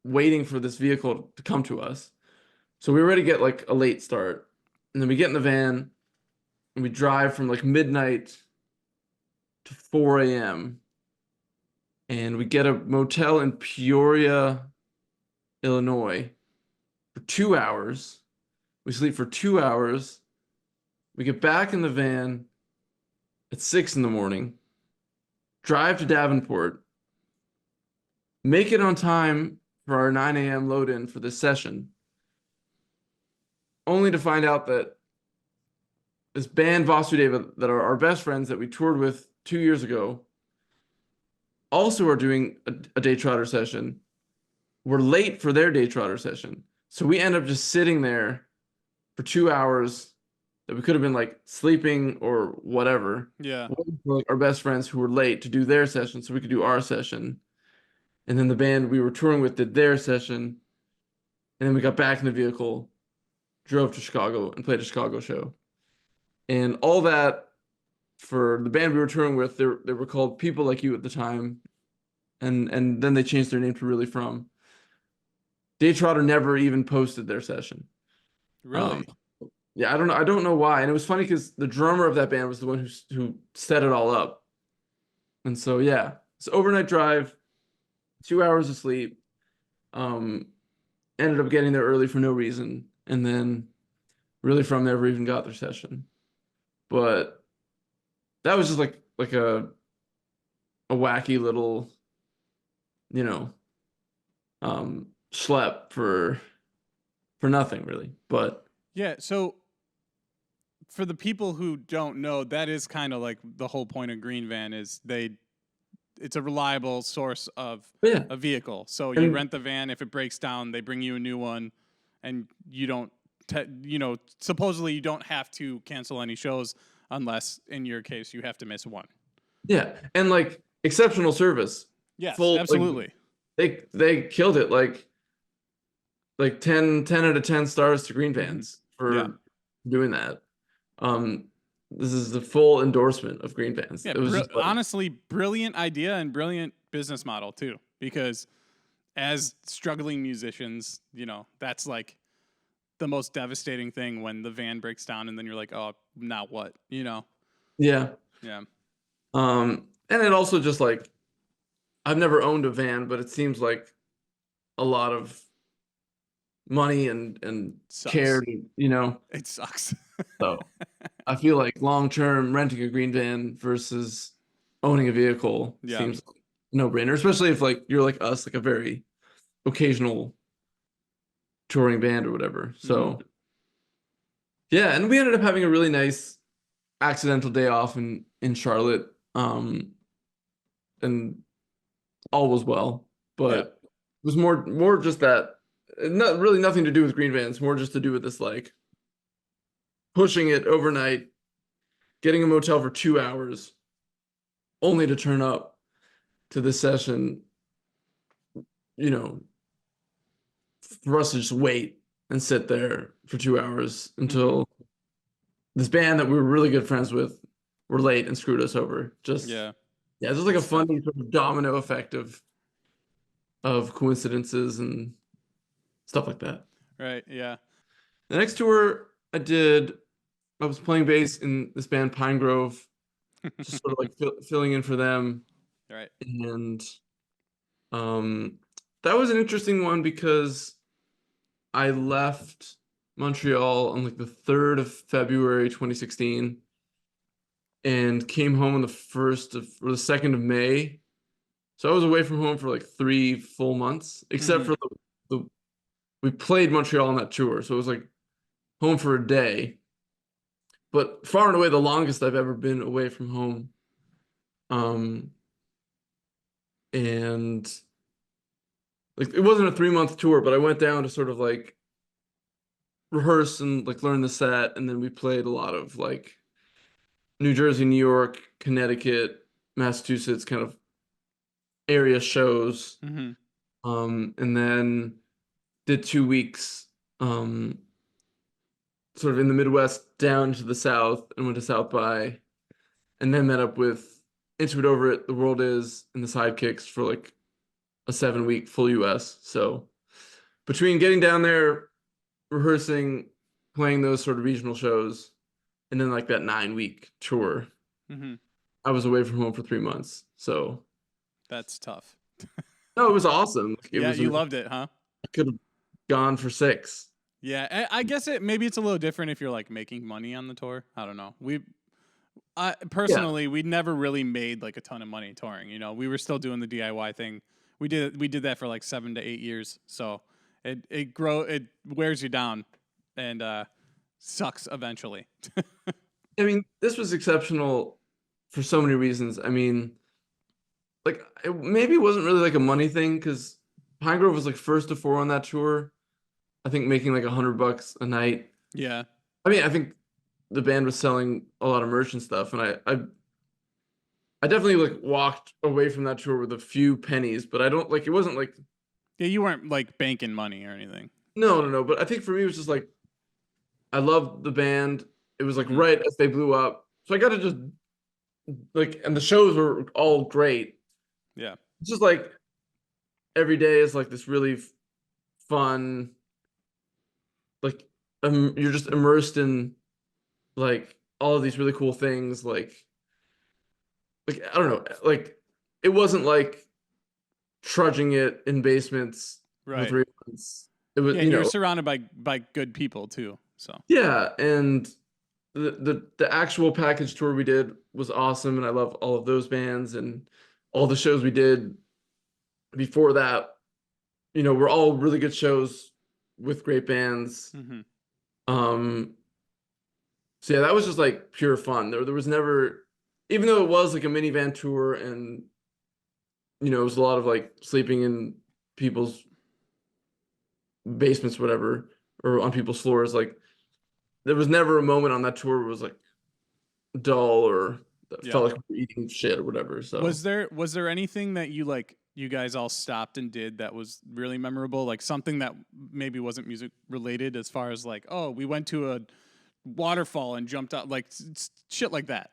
waiting for this vehicle to come to us. So we already get like a late start. And then we get in the van and we drive from like midnight to 4 a.m. And we get a motel in Peoria, Illinois for 2 hours. We sleep for 2 hours. We get back in the van at 6 in the morning, drive to Davenport, make it on time for our 9 a.m. load in for this session, only to find out that this band Vasudeva, that are our best friends that we toured with 2 years ago, also are doing a day trotter session. We're late for their day trotter session. So we end up just sitting there for 2 hours that we could have been like sleeping or whatever. Yeah. Waiting for like our best friends who were late to do their session so we could do our session. And then the band we were touring with did their session. and then we got back in the vehicle, drove to Chicago, and played a Chicago show. And all that for the band we were touring with, they were called People Like You at the time, and then they changed their name to Really From. Day Trotter never even posted their session. Really? Yeah, I don't know why. And it was funny because the drummer of that band was the one who set it all up. And so yeah, it's overnight drive, 2 hours of sleep. Ended up getting there early for no reason, and then Really From never even got their session. But that was just like a wacky little, you know, schlep for nothing really. But Yeah, so for the people who don't know, that is kind of like the whole point of Green Van is it's a reliable source of yeah, a vehicle. So you rent the van. If it breaks down, they bring you a new one, and you don't, supposedly you don't have to cancel any shows unless, in your case, you have to miss one. yeah, and like exceptional service. Yes, Full, absolutely. Like, they killed it. Like 10 out of 10 stars to Green Vans for doing that. This is the full endorsement of Green Vans. Yeah, It was just like, honestly, brilliant idea and brilliant business model too. Because as struggling musicians, that's like the most devastating thing when the van breaks down, and then you're like, oh, now what? yeah. Yeah. And it also just like, I've never owned a van, but it seems like a lot of money and Sucks. care, It sucks. So I feel like long term renting a Green Van versus owning a vehicle seems like no brainer, especially if like you're like us, like a very occasional touring band or whatever. So yeah, and we ended up having a really nice accidental day off in Charlotte. And all was well, but it was more just that, not really nothing to do with Green Vans, more just to do with this like pushing it overnight, getting a motel for 2 hours, only to turn up to this session, for us to just wait and sit there for 2 hours until this band that we were really good friends with were late and screwed us over. Just it's just like a funny sort of domino effect of coincidences and stuff like that. Right. Yeah. The next tour I was playing bass in this band Pine Grove, just sort of like filling in for them. Right. And that was an interesting one because I left Montreal on like the 3rd of February 2016 and came home on the 2nd of May. So I was away from home for like 3 full months, except for we played Montreal on that tour. So it was like home for a day, but far and away the longest I've ever been away from home. And like it wasn't a 3-month tour, but I went down to sort of like rehearse and like learn the set, and then we played a lot of like New Jersey, New York, Connecticut, Massachusetts kind of area shows. And then did 2 weeks sort of in the Midwest down to the South, and went to South by, and then met up with Into It Over It, The World Is, and the Sidekicks for like a 7-week full US. So between getting down there, rehearsing, playing those sort of regional shows, and then like that 9-week tour, I was away from home for 3 months. So that's tough. No, it was awesome. You loved it, huh? I could have gone for 6. Yeah, I guess maybe it's a little different if you're like making money on the tour. I don't know. Personally, we never really made like a ton of money touring. We were still doing the DIY thing. We did that for like 7 to 8 years. So it wears you down and sucks eventually. I mean, this was exceptional for so many reasons. I mean, like maybe it wasn't really like a money thing because Pine Grove was like first to 4 on that tour. I think making like $100 a night. Yeah. I mean, I think the band was selling a lot of merch and stuff, and I definitely like walked away from that tour with a few pennies, but I don't like it wasn't like you weren't like banking money or anything. No. But I think for me, it was just like I loved the band. It was like Mhm. right as they blew up, so I got to just like, and the shows were all great. Yeah. It's just like every day is like this really fun, like you're just immersed in like all of these really cool things. Like I don't know, like it wasn't like trudging it in basements for Right. 3 months. It was, Yeah, and you're surrounded by good people too. So yeah, and the actual package tour we did was awesome, and I love all of those bands and all the shows we did before that. Were all really good shows with great bands. Mhm. Um, so yeah, that was just like pure fun. There was never, even though it was like a minivan tour, and it was a lot of like sleeping in people's basements, whatever, or on people's floors. Like there was never a moment on that tour where it was like dull or that Yeah. felt like we were eating shit or whatever. So Was there anything that you guys all stopped and did that was really memorable? Like something that maybe wasn't music related, as far as like, oh, we went to a waterfall and jumped out, like shit like that.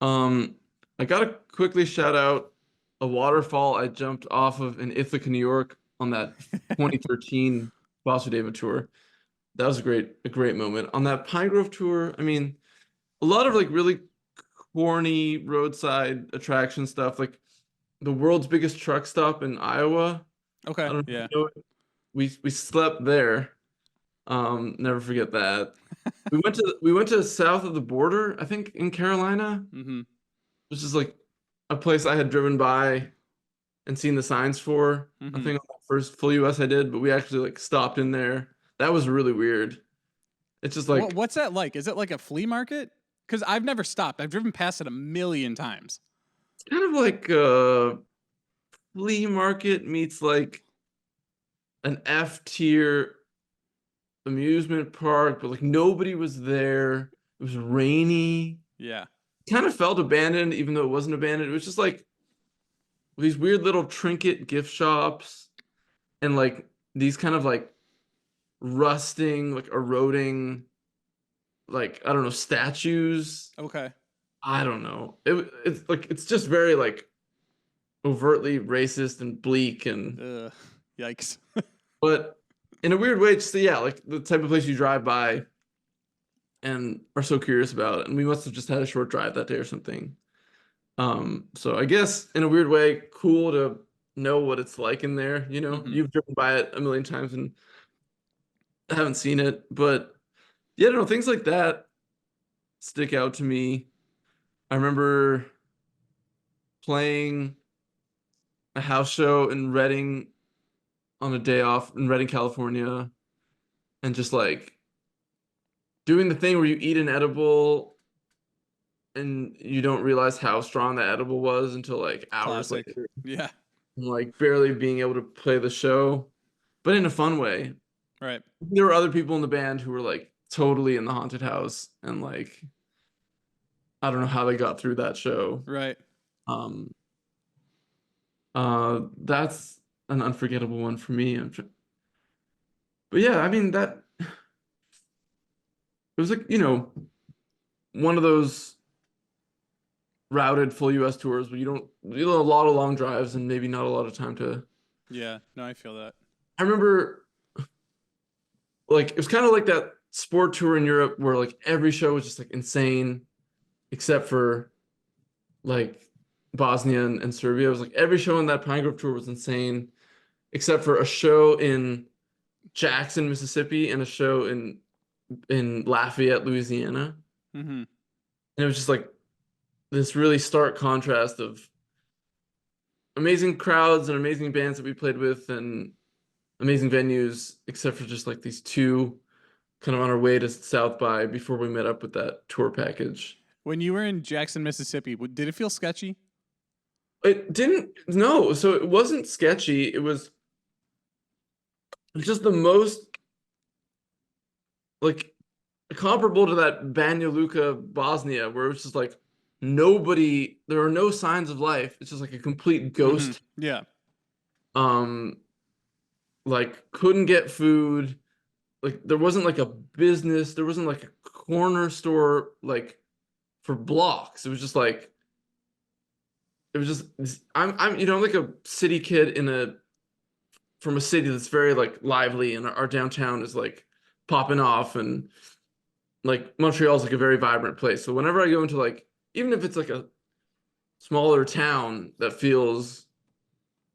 um I gotta quickly shout out a waterfall I jumped off of in Ithaca, New York on that 2013 Foster David tour. That was a great moment. On that Pine Grove tour, I mean, a lot of like really corny roadside attraction stuff, like the world's biggest truck stop in Iowa. I Okay. don't know if Yeah. you know it. We slept there. Never forget that. We went to south of the border, I think in Carolina, Mm-hmm. which is like a place I had driven by and seen the signs for. I Mm-hmm. think on the first full US I did, but we actually like stopped in there. That was really weird. It's just like What's that like? Is it like a flea market? Because I've never stopped. I've driven past it a million times. it's kind of like a flea market meets like an F tier amusement park, but like nobody was there. It was rainy. Yeah. Kind of felt abandoned, even though it wasn't abandoned. It was just like these weird little trinket gift shops and like these kind of like rusting, like eroding, like I don't know, statues. Okay. I don't know. It's like it's just very like overtly racist and bleak and Ugh. Yikes. but in a weird way, just yeah, like the type of place you drive by and are so curious about. And we must have just had a short drive that day or something. So I guess in a weird way, cool to know what it's like in there. Mm-hmm. You've driven by it a million times and haven't seen it, but yeah, no, things like that stick out to me. I remember playing a house show in Redding on a day off in Redding, California, and just like doing the thing where you eat an edible and you don't realize how strong that edible was until like hours Classic. later. Yeah. And, like barely being able to play the show, but in a fun way. Right. There were other people in the band who were like totally in the haunted house and like I don't know how they got through that show. Right. Um that's an unforgettable one for me. But yeah, I mean that it was like, one of those routed full US tours where you do a lot of long drives and maybe not a lot of time to. Yeah. No, I feel that. I remember like it was kind of like that sport tour in Europe where like every show was just like insane except for like Bosnia and Serbia. It was like every show on that Pine Grove tour was insane except for a show in Jackson, Mississippi and a show in Lafayette, Louisiana. Mm-hmm. And it was just like this really stark contrast of amazing crowds and amazing bands that we played with and amazing venues, except for just like these two kind of on our way to South by before we met up with that tour package. When you were in Jackson, Mississippi, did it feel sketchy? It didn't, no, so it wasn't sketchy. It was just the most like comparable to that Banja Luka, Bosnia, where it was just like nobody, there are no signs of life. It's just like a complete ghost. Yeah. Um, like couldn't get food. Like there wasn't like a business, there wasn't like a corner store like for blocks. It was just like I'm like a city kid from a city that's very like lively, and our downtown is like popping off, and like Montreal's like a very vibrant place. So whenever I go into like, even if it's like a smaller town that feels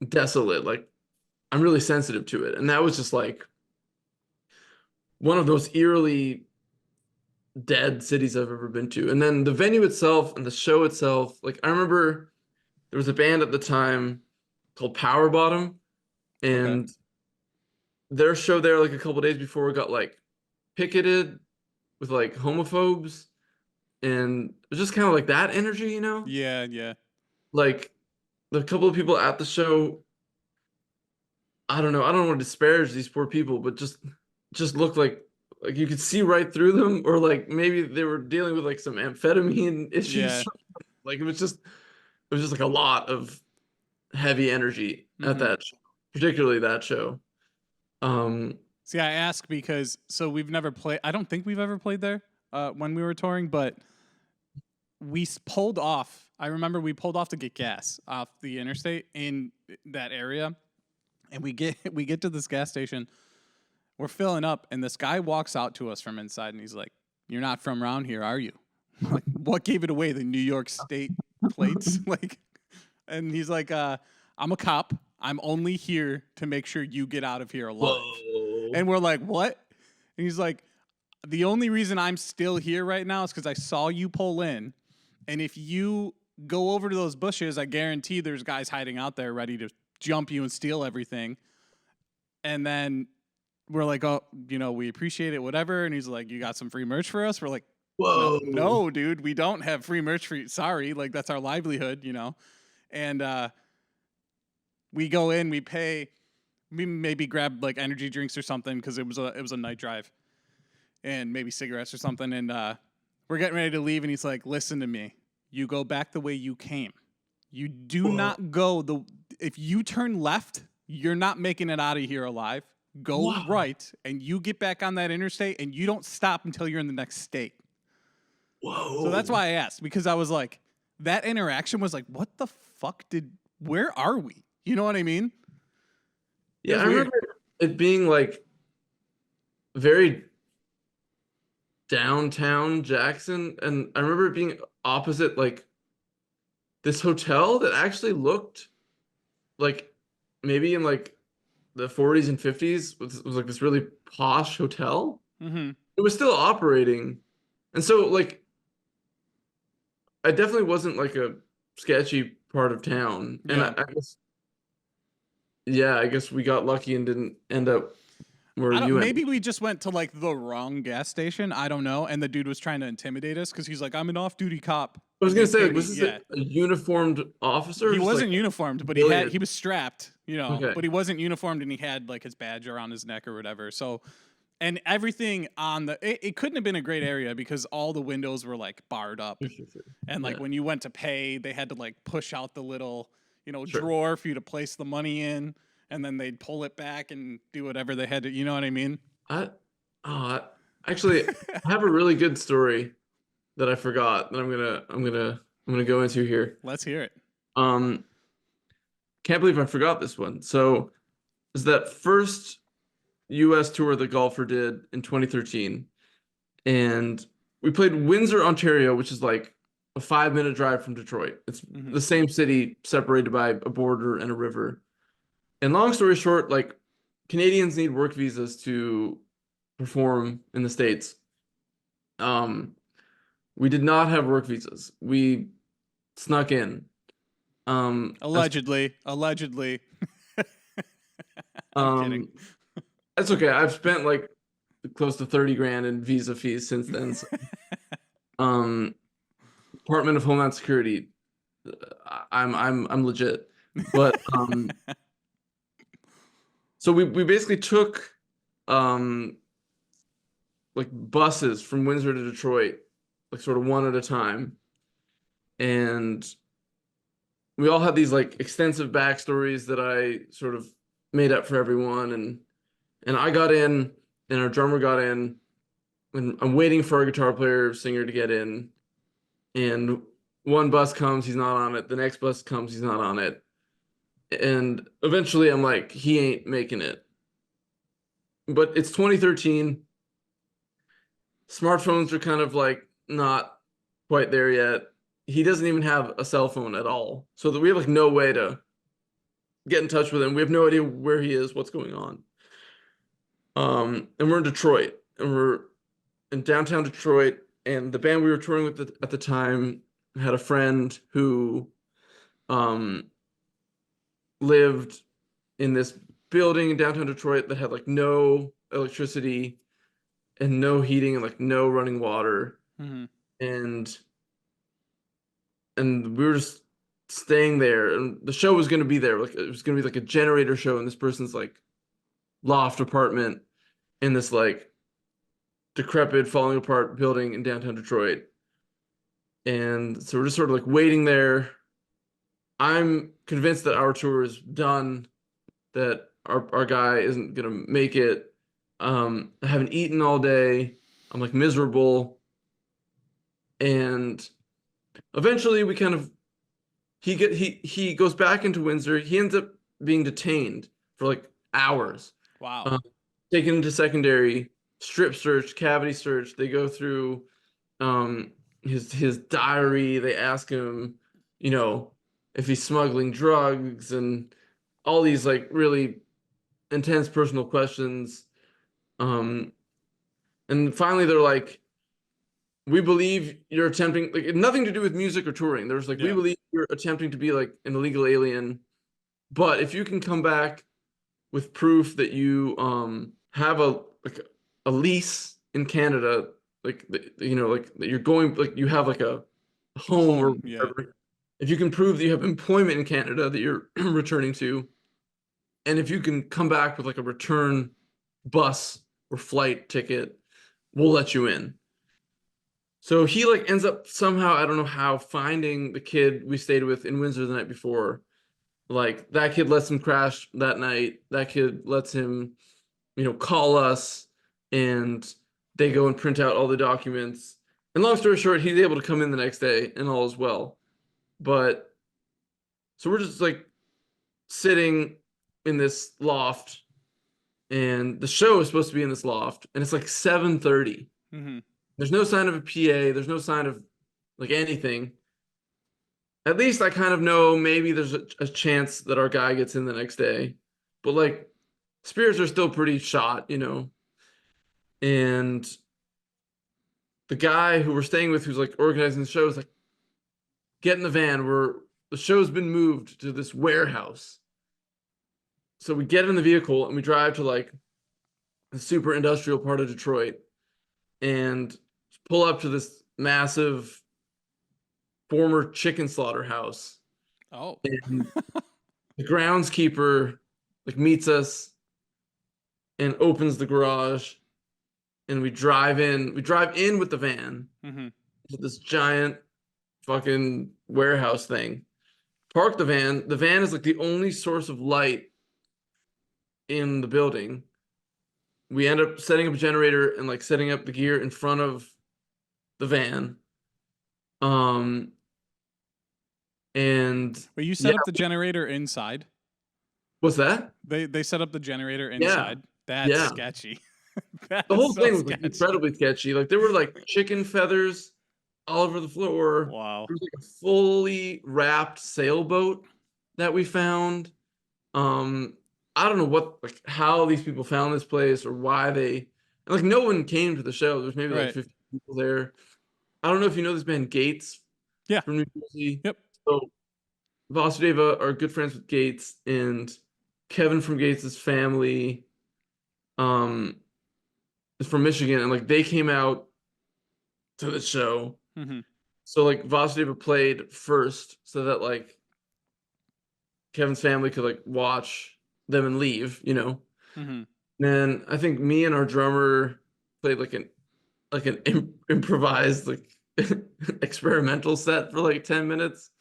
desolate, like I'm really sensitive to it. And that was just like one of those eerily dead cities I've ever been to. And then the venue itself and the show itself, like I remember there was a band at the time called Power Bottom, and their show there like a couple days before got like picketed with like homophobes, and it was just kind of like that energy, you know? Yeah, yeah. Like the couple of people at the show, I don't know, I don't want to disparage these poor people, but just looked like you could see right through them, or like maybe they were dealing with like some amphetamine issues. Yeah. Like it was just like a lot of heavy energy at that show, particularly that show. See, I ask because we've never played. I don't think we've ever played there when we were touring, but we pulled off. I remember we pulled off to get gas off the interstate in that area, and we get to this gas station. We're filling up, and this guy walks out to us from inside, and he's like, "You're not from around here, are you?" Like, what gave it away? The New York State plates, like, and he's like, "I'm a cop. I'm only here to make sure you get out of here alive." Whoa. And we're like, "What?" And he's like, "The only reason I'm still here right now is because I saw you pull in, and if you go over to those bushes, I guarantee there's guys hiding out there ready to jump you and steal everything." And then we're like, "Oh, we appreciate it, whatever." And he's like, "You got some free merch for us?" We're like, Whoa. No, dude, we don't have free merch for you. Sorry, like that's our livelihood, And we go in, we pay, we maybe grab like energy drinks or something because it was a night drive, and maybe cigarettes or something. And we're getting ready to leave, and he's like, "Listen to me. You go back the way you came. You do not go if you turn left, you're not making it out of here alive. Go right, and you get back on that interstate, and you don't stop until you're in the next state." Whoa. So that's why I asked, because I was like, that interaction was like, what the fuck where are we? You know what I mean? Yeah, I remember it being like very downtown Jackson, and I remember it being opposite like this hotel that actually looked like maybe in like the 40s and 50s was like this really posh hotel. Mm-hmm. It was still operating, and so like I definitely wasn't like a sketchy part of town, and Yeah. I guess we got lucky and didn't end up where you maybe we just went to like the wrong gas station. I don't know. And the dude was trying to intimidate us because he's like, "I'm an off-duty cop." I was gonna say, was this a uniformed officer? He wasn't like, uniformed, but he was strapped, Okay. But he wasn't uniformed, and he had like his badge around his neck or whatever. So, and everything on it couldn't have been a great area because all the windows were like barred up, and like when you went to pay, they had to like push out the little drawer for you to place the money in, and then they'd pull it back and do whatever they had to. You know what I mean? Actually, I have a really good story that I forgot that I'm gonna go into here. Let's hear it. Can't believe I forgot this one. So, is that first U.S. tour that Golfer did in 2013, and we played Windsor, Ontario, which is like a 5-minute drive from Detroit. It's the same city separated by a border and a river. And long story short, like Canadians need work visas to perform in the States. We did not have work visas. We snuck in. Allegedly. I'm kidding. That's okay. I've spent like close to 30 grand in visa fees since then. So. Department of Homeland Security. I'm legit. But so we basically took like buses from Windsor to Detroit, like sort of one at a time. And we all had these like extensive backstories that I sort of made up for everyone, and I got in, and our drummer got in, and I'm waiting for our guitar player singer to get in, and one bus comes, he's not on it. The next bus comes, he's not on it. And eventually I'm like, he ain't making it. But it's 2013. Smartphones are kind of like not quite there yet. He doesn't even have a cell phone at all. So that we have like no way to get in touch with him. We have no idea where he is, what's going on. And we're in Detroit, and we're in downtown Detroit, and the band we were touring with at the time had a friend who lived in this building in downtown Detroit that had like no electricity and no heating and like no running water. Mm-hmm. And we were just staying there, and the show was going to be there. Like it was going to be like a generator show in this person's like loft apartment in this like decrepit, falling apart building in downtown Detroit. And so we're just sort of like waiting there. I'm convinced that our tour is done, that our guy isn't gonna make it. I haven't eaten all day. I'm like miserable. And eventually we kind of he goes back into Windsor. He ends up being detained for like hours. Wow. Taken into secondary, strip search, cavity search. They go through his diary. They ask him, you know, if he's smuggling drugs and all these like really intense personal questions. And finally they're like, we believe you're attempting, like nothing to do with music or touring. There's like, we believe you're attempting to be like an illegal alien, but if you can come back with proof that you have a lease in Canada, like you know, like that you're going, like you have like a home or whatever. If you can prove that you have employment in Canada that you're returning to, and if you can come back with like a return bus or flight ticket, we'll let you in. So he like ends up somehow, I don't know how, finding the kid we stayed with in Windsor the night before. Like that kid lets him crash that night. That kid lets him, you know, call us, and they go and print out all the documents. And long story short, he's able to come in the next day and all is well. But so we're just like sitting in this loft, and the show is supposed to be in this loft, and it's like 7:30. Mm-hmm. There's no sign of a PA. There's no sign of like anything. At least I kind of know maybe there's a chance that our guy gets in the next day. But like spirits are still pretty shot, you know. And the guy who we're staying with, who's like organizing the show, is like, get in the van. The show's been moved to this warehouse. So we get in the vehicle and we drive to like the super industrial part of Detroit and pull up to this massive former chicken slaughterhouse. Oh. And the groundskeeper like meets us and opens the garage, and we drive in with the van to this giant fucking warehouse thing. Park the van. The van is like the only source of light in the building. We end up setting up a generator and like setting up the gear in front of the van. And But you set up the generator inside? What's that? They set up the generator inside. That's sketchy. The whole thing was like incredibly sketchy. Like there were like chicken feathers all over the floor. Wow. There was like a fully wrapped sailboat that we found. I don't know how these people found this place or why like no one came to the show. There's maybe like 50 people there. I don't know if you know this band Gates. Yeah. From New Jersey. Yep. So Vasudeva are good friends with Gates, and Kevin from Gates' family is from Michigan, and like they came out to the show. Mm-hmm. So like Vasudeva played first so that like Kevin's family could like watch them and leave, you know. Mm-hmm. Then I think me and our drummer played like an improvised like experimental set for like 10 minutes.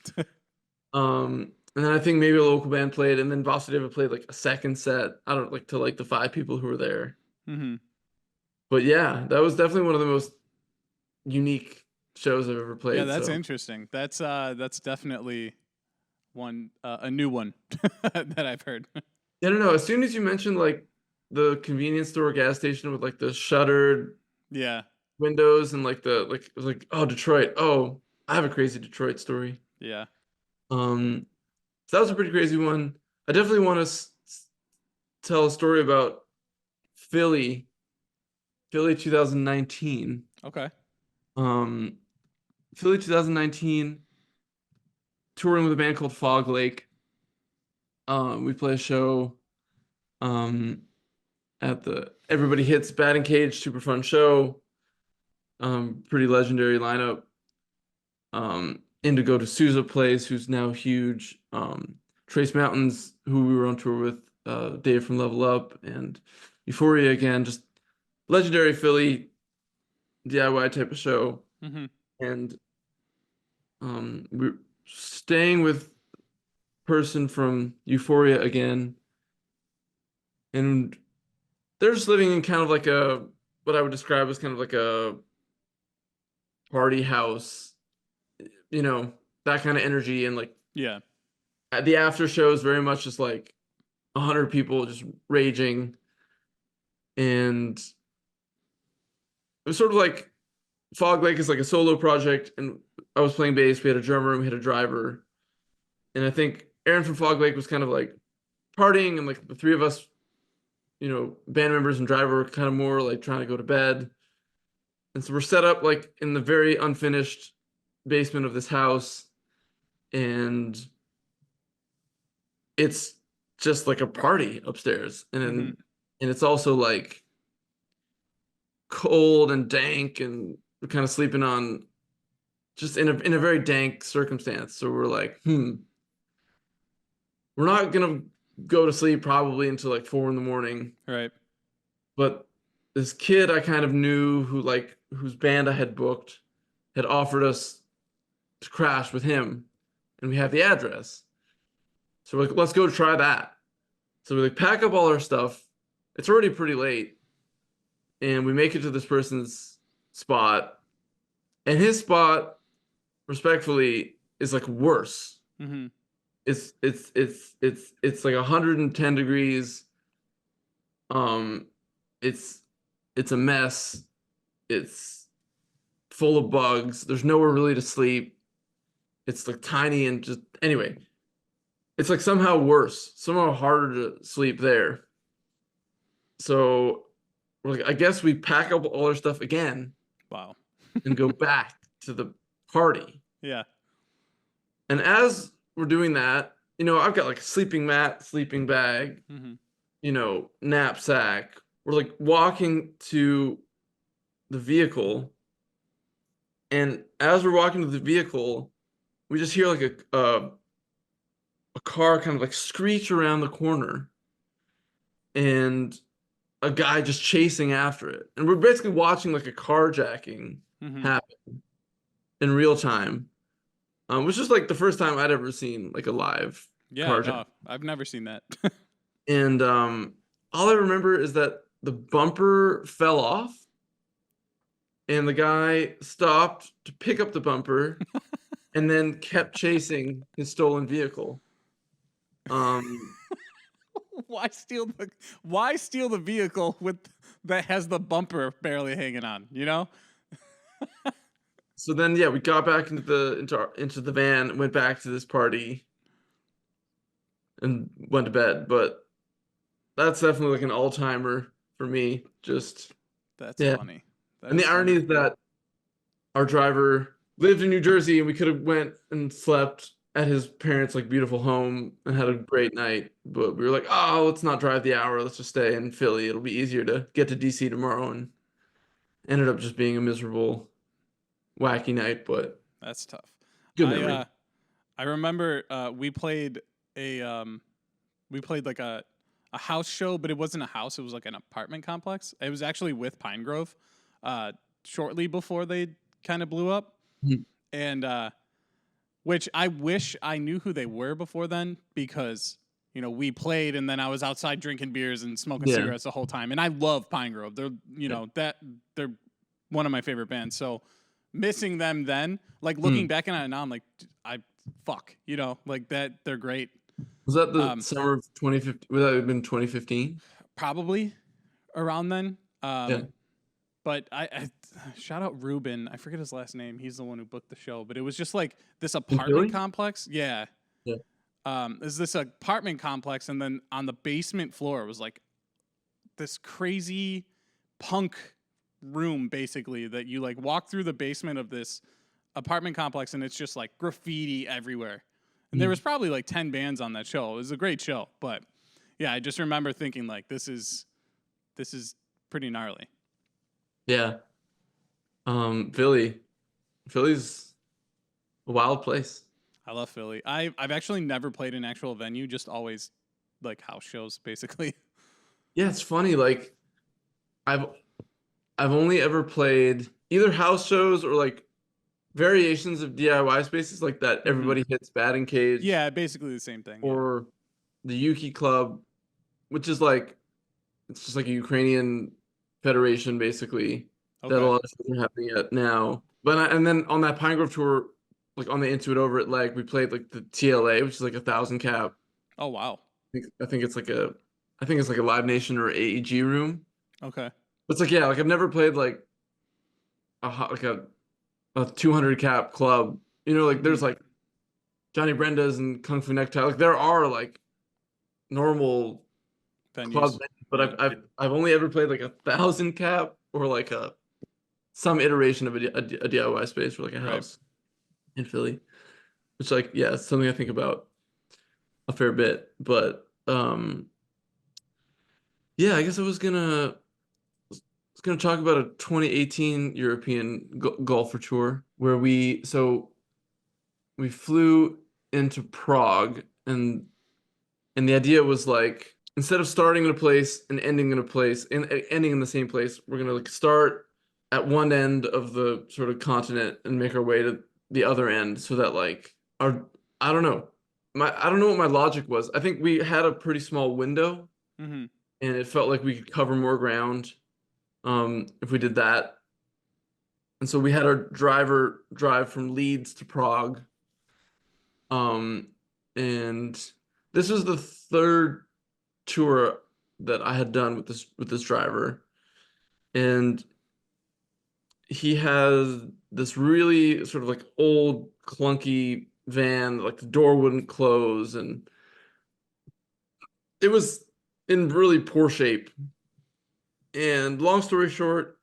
And And then I think maybe a local band played, and then Vasudeva played like a second set. I don't like to like the 5 people who were there. Mm-hmm. But yeah, that was definitely one of the most unique shows I've ever played. Yeah, that's so. interesting. That's definitely a new one that I've heard. I don't know. As soon as you mentioned like the convenience store gas station with like the shuttered Yeah. windows and like it was like, oh, Detroit. Oh, I have a crazy Detroit story. Yeah. So that was a pretty crazy one. I definitely want to tell a story about Philly 2019. Okay. Um, Philly 2019, touring with a band called Fog Lake. We play a show at the Everybody Hits Batting Cage, super fun show. Pretty legendary lineup. Indigo D'Souza plays, who's now huge. Trace Mountains, who we were on tour with, Dave from Level Up, and Euphoria again, just legendary Philly DIY type of show. Mm-hmm. And we're staying with person from Euphoria again, and they're just living in kind of like what I would describe as kind of like a party house, that kind of energy. And like Yeah. the after show is very much just like 100 people just raging, and it was sort of like Fog Lake is like a solo project, and I was playing bass. We had a drummer and we had a driver, and I think Aaron from Fog Lake was kind of like partying, and like the 3 of us, band members and driver were kind of more like trying to go to bed. And so we're set up like in the very unfinished basement of this house, and it's just like a party upstairs. And it's also like cold and dank, and we're kind of sleeping on just in a very dank circumstance. So we're like, we're not gonna go to sleep probably until like 4 a.m. Right. But this kid I kind of knew whose band I had booked had offered us to crash with him, and we have the address. So we're like, let's go try that. So we like pack up all our stuff. It's already pretty late, and we make it to this person's spot, and his spot, respectfully, is like worse. Mm-hmm. It's like 110 degrees. It's a mess. It's full of bugs. There's nowhere really to sleep. It's like tiny and just anyway. It's like somehow worse, somehow harder to sleep there. So we're like, I guess we pack up all our stuff again. Wow. And go back to the party. Yeah. And as we're doing that, I've got like a sleeping mat, sleeping bag, knapsack. We're like walking to the vehicle. And as we're walking to the vehicle, we just hear like a car kind of like screech around the corner, and a guy just chasing after it. And we're basically watching like a carjacking happen in real time, which is like the first time I'd ever seen like a live carjacking. No, I've never seen that. And all I remember is that the bumper fell off, and the guy stopped to pick up the bumper and then kept chasing his stolen vehicle. Why steal the vehicle that has the bumper barely hanging on, So then we got back into the van, went back to this party, and went to bed. But that's definitely like an all-timer for me. Just that's funny. And the irony is that our driver lived in New Jersey, and we could have went and slept at his parents' like beautiful home and had a great night. But we were like, oh, let's not drive the hour. Let's just stay in Philly. It'll be easier to get to DC tomorrow. And ended up just being a miserable, wacky night. But that's tough. Good memory. I remember we played like a house show, but it wasn't a house. It was like an apartment complex. It was actually with Pine Grove shortly before they kind of blew up. Mhm. And which I wish I knew who they were before then, because we played and then I was outside drinking beers and smoking Yeah. cigarettes the whole time. And I love Pine Grove. They're they're one of my favorite bands. So missing them then, like looking back on it now, I'm like, like that. They're great. Was that the summer of 2015? Would that have been 2015? Probably around then. Yeah. But I shout out Ruben. I forget his last name. He's the one who booked the show. But it was just like this Philly? apartment complex. Yeah. Yeah. Is this apartment complex, and then on the basement floor was like this crazy punk room, basically, that you like walk through the basement of this apartment complex, and it's just like graffiti everywhere. And there was probably like 10 bands on that show. It was a great show, but yeah, I just remember thinking like this is pretty gnarly. Yeah. Philly's a wild place. I love Philly. I've actually never played an actual venue, just always like house shows, basically. Yeah, it's funny. Like, I've only ever played either house shows or like variations of DIY spaces like that. Everybody hits batting cage. Yeah, basically the same thing. Or the Yuki Club, which is like, it's just like a Ukrainian federation, basically, that a lot of shows are happening at now. And then on that Pine Grove tour, like on the Into It Over It leg, we played like the TLA, which is like 1,000 cap. Oh wow. I think it's like a Live Nation or AEG room. Okay. But it's like, yeah, like I've never played like a 200 cap club. Like there's like Johnny Brenda's and Kung Fu Necktie. Like there are like normal clubs, but I've only ever played like 1,000 cap or like some iteration of a DIY space or like a house in Philly, which like, yeah, it's something I think about a fair bit. But yeah, I guess I was gonna talk about a 2018 European golfer tour where we flew into Prague, and the idea was like, instead of starting in a place and ending in a place and ending in the same place, we're gonna like start at one end of the sort of continent and make our way to the other end, so that like I don't know what my logic was. I think we had a pretty small window, and it felt like we could cover more ground if we did that. And so we had our driver drive from Leeds to Prague. And this was the third tour that I had done with this driver. And he has this really sort of like old clunky van, like the door wouldn't close, and it was in really poor shape. And long story short,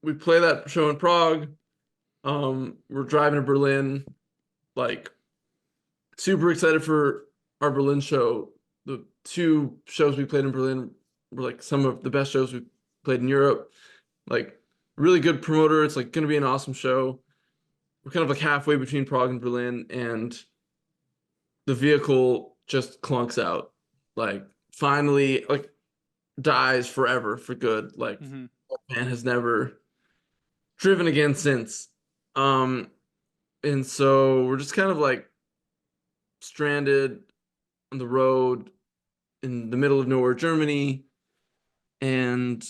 we play that show in Prague. We're driving to Berlin, like super excited for our Berlin show. The 2 shows we played in Berlin were like some of the best shows we played in Europe. Like really good promoter. It's like going to be an awesome show. We're kind of like halfway between Prague and Berlin, and the vehicle just clunks out. Like finally, like dies forever for good. Like that man has never driven again since. And so we're just kind of like stranded on the road in the middle of nowhere, Germany, and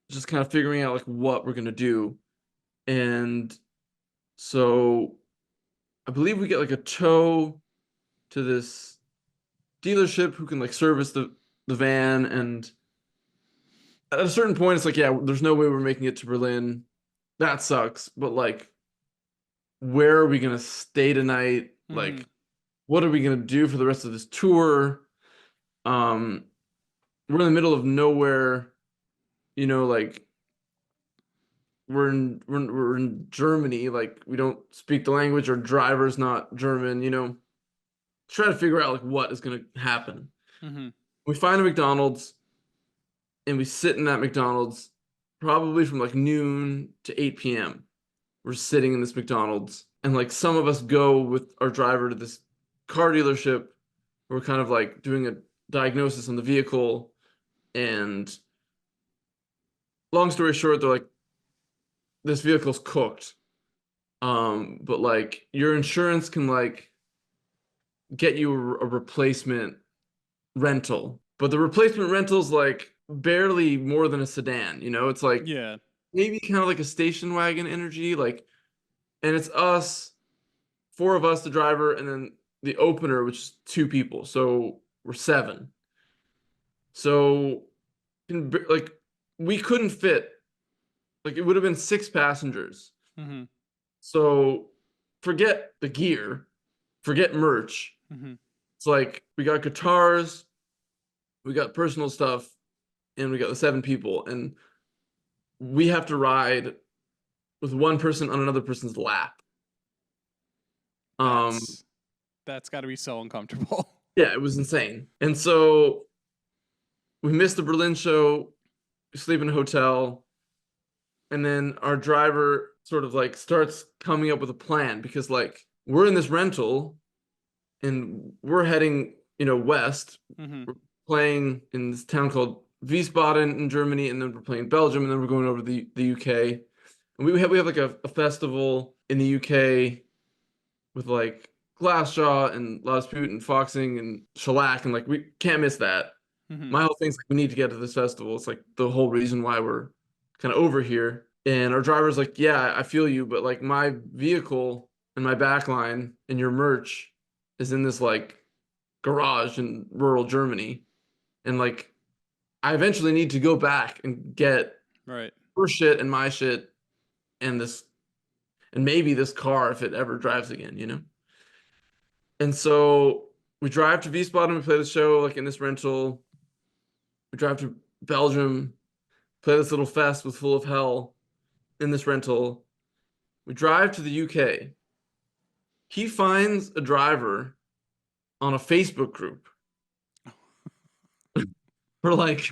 just kind of figuring out like what we're gonna do. And so I believe we get like a tow to this dealership who can like service the van, and at a certain point it's like, yeah, there's no way we're making it to Berlin. That sucks. But like, where are we gonna stay tonight? Like, what are we gonna do for the rest of this tour? We're in the middle of nowhere, like we're in Germany, like we don't speak the language, our driver's not German, try to figure out like what is gonna happen. We find a McDonald's, and we sit in that McDonald's probably from like noon to 8 p.m. We're sitting in this McDonald's, and like some of us go with our driver to this car dealership. We're kind of like doing a diagnosis on the vehicle, and long story short, they're like, this vehicle's cooked. But like your insurance can like get you a replacement rental, but the replacement rental's like barely more than a sedan, you know? It's like Yeah. maybe kind of like a station wagon energy, like, and it's us, four of us, the driver, and then the opener, which is two people. So we're seven. So like we couldn't fit, like it would have been six passengers. Mm-hmm. So forget the gear, forget merch. Mm-hmm. It's like we got guitars, we got personal stuff, and we got the seven people, and we have to ride with one person on another person's lap. That's got to be so uncomfortable. Yeah, it was insane. And so we missed the Berlin show, we sleep in a hotel, and then our driver sort of like starts coming up with a plan because like we're in this rental and we're heading, west. Mm-hmm. We're playing in this town called Wiesbaden in Germany, and then we're playing Belgium, and then we're going over the UK. And we have like a festival in the UK with like Glassjaw and Lasput and Foxing and Shellac, and like we can't miss that. Mm-hmm. My whole thing's like we need to get to this festival. It's like the whole reason why we're kind of over here. And our driver's like, yeah, I feel you, but like my vehicle and my backline and your merch is in this like garage in rural Germany. And like I eventually need to go back and get Right. her shit and my shit and maybe this car if it ever drives again, you know? And so we drive to Wiesbaden, we play the show like in this rental. We drive to Belgium, play this little fest with Full of Hell in this rental. We drive to the UK. He finds a driver on a Facebook group for like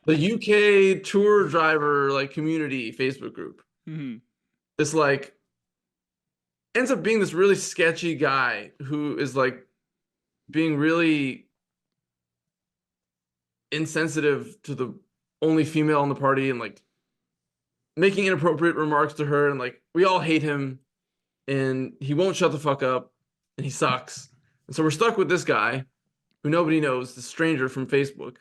the UK tour driver like community Facebook group. Mm-hmm. This like ends up being this really sketchy guy who is like being really insensitive to the only female in the party and like making inappropriate remarks to her, and like we all hate him and he won't shut the fuck up and he sucks. And so we're stuck with this guy who nobody knows, the stranger from Facebook.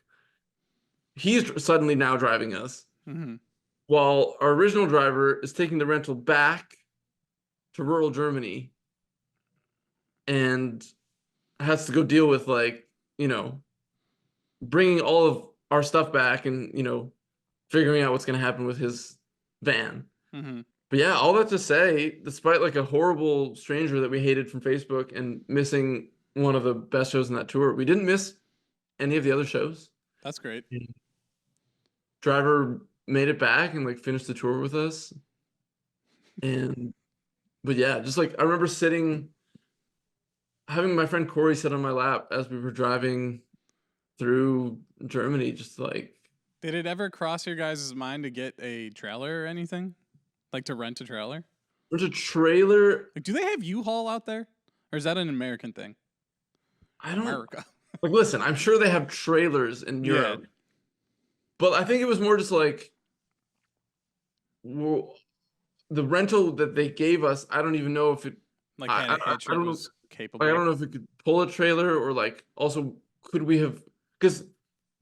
He's suddenly now driving us, Mm-hmm. while our original driver is taking the rental back to rural Germany and has to go deal with like, bringing all of our stuff back and, figuring out what's going to happen with his van. Mm-hmm. But yeah, all that to say, despite like a horrible stranger that we hated from Facebook and missing one of the best shows in that tour, we didn't miss any of the other shows. That's great. Driver made it back and like finished the tour with us. But yeah, just like I remember having my friend Corey sit on my lap as we were driving through Germany, just like. Did it ever cross your guys' mind to get a trailer or anything? Like to rent a trailer? There's a trailer. Like, do they have U-Haul out there? Or is that an American thing? I don't. America. Like, listen, I'm sure they have trailers in Europe. Yeah. But I think it was more just like, well, the rental that they gave us, I don't even know if it. Like I Hitcher don't know. was capable. Like, I don't know if it could pull a trailer or like also could we have, because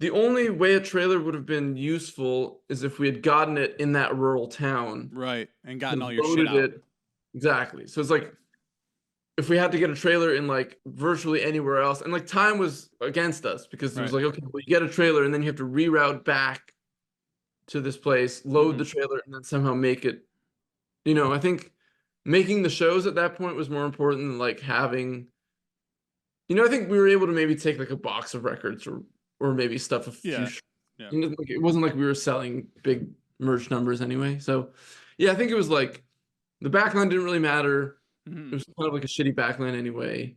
the only way a trailer would have been useful is if we had gotten it in that rural town. Right. And gotten and all your shit loaded out. it. Exactly. So it's like if we had to get a trailer in like virtually anywhere else, and like time was against us because it was Right. like, okay, well, you get a trailer and then you have to reroute back to this place, load the trailer, and then somehow make it. I think making the shows at that point was more important than like having. I think we were able to maybe take like a box of records or maybe stuff a few. Yeah. Yeah. Like, it wasn't like we were selling big merch numbers anyway. So yeah, I think it was like the backline didn't really matter. Mhm. It was kind of like a shitty backline anyway.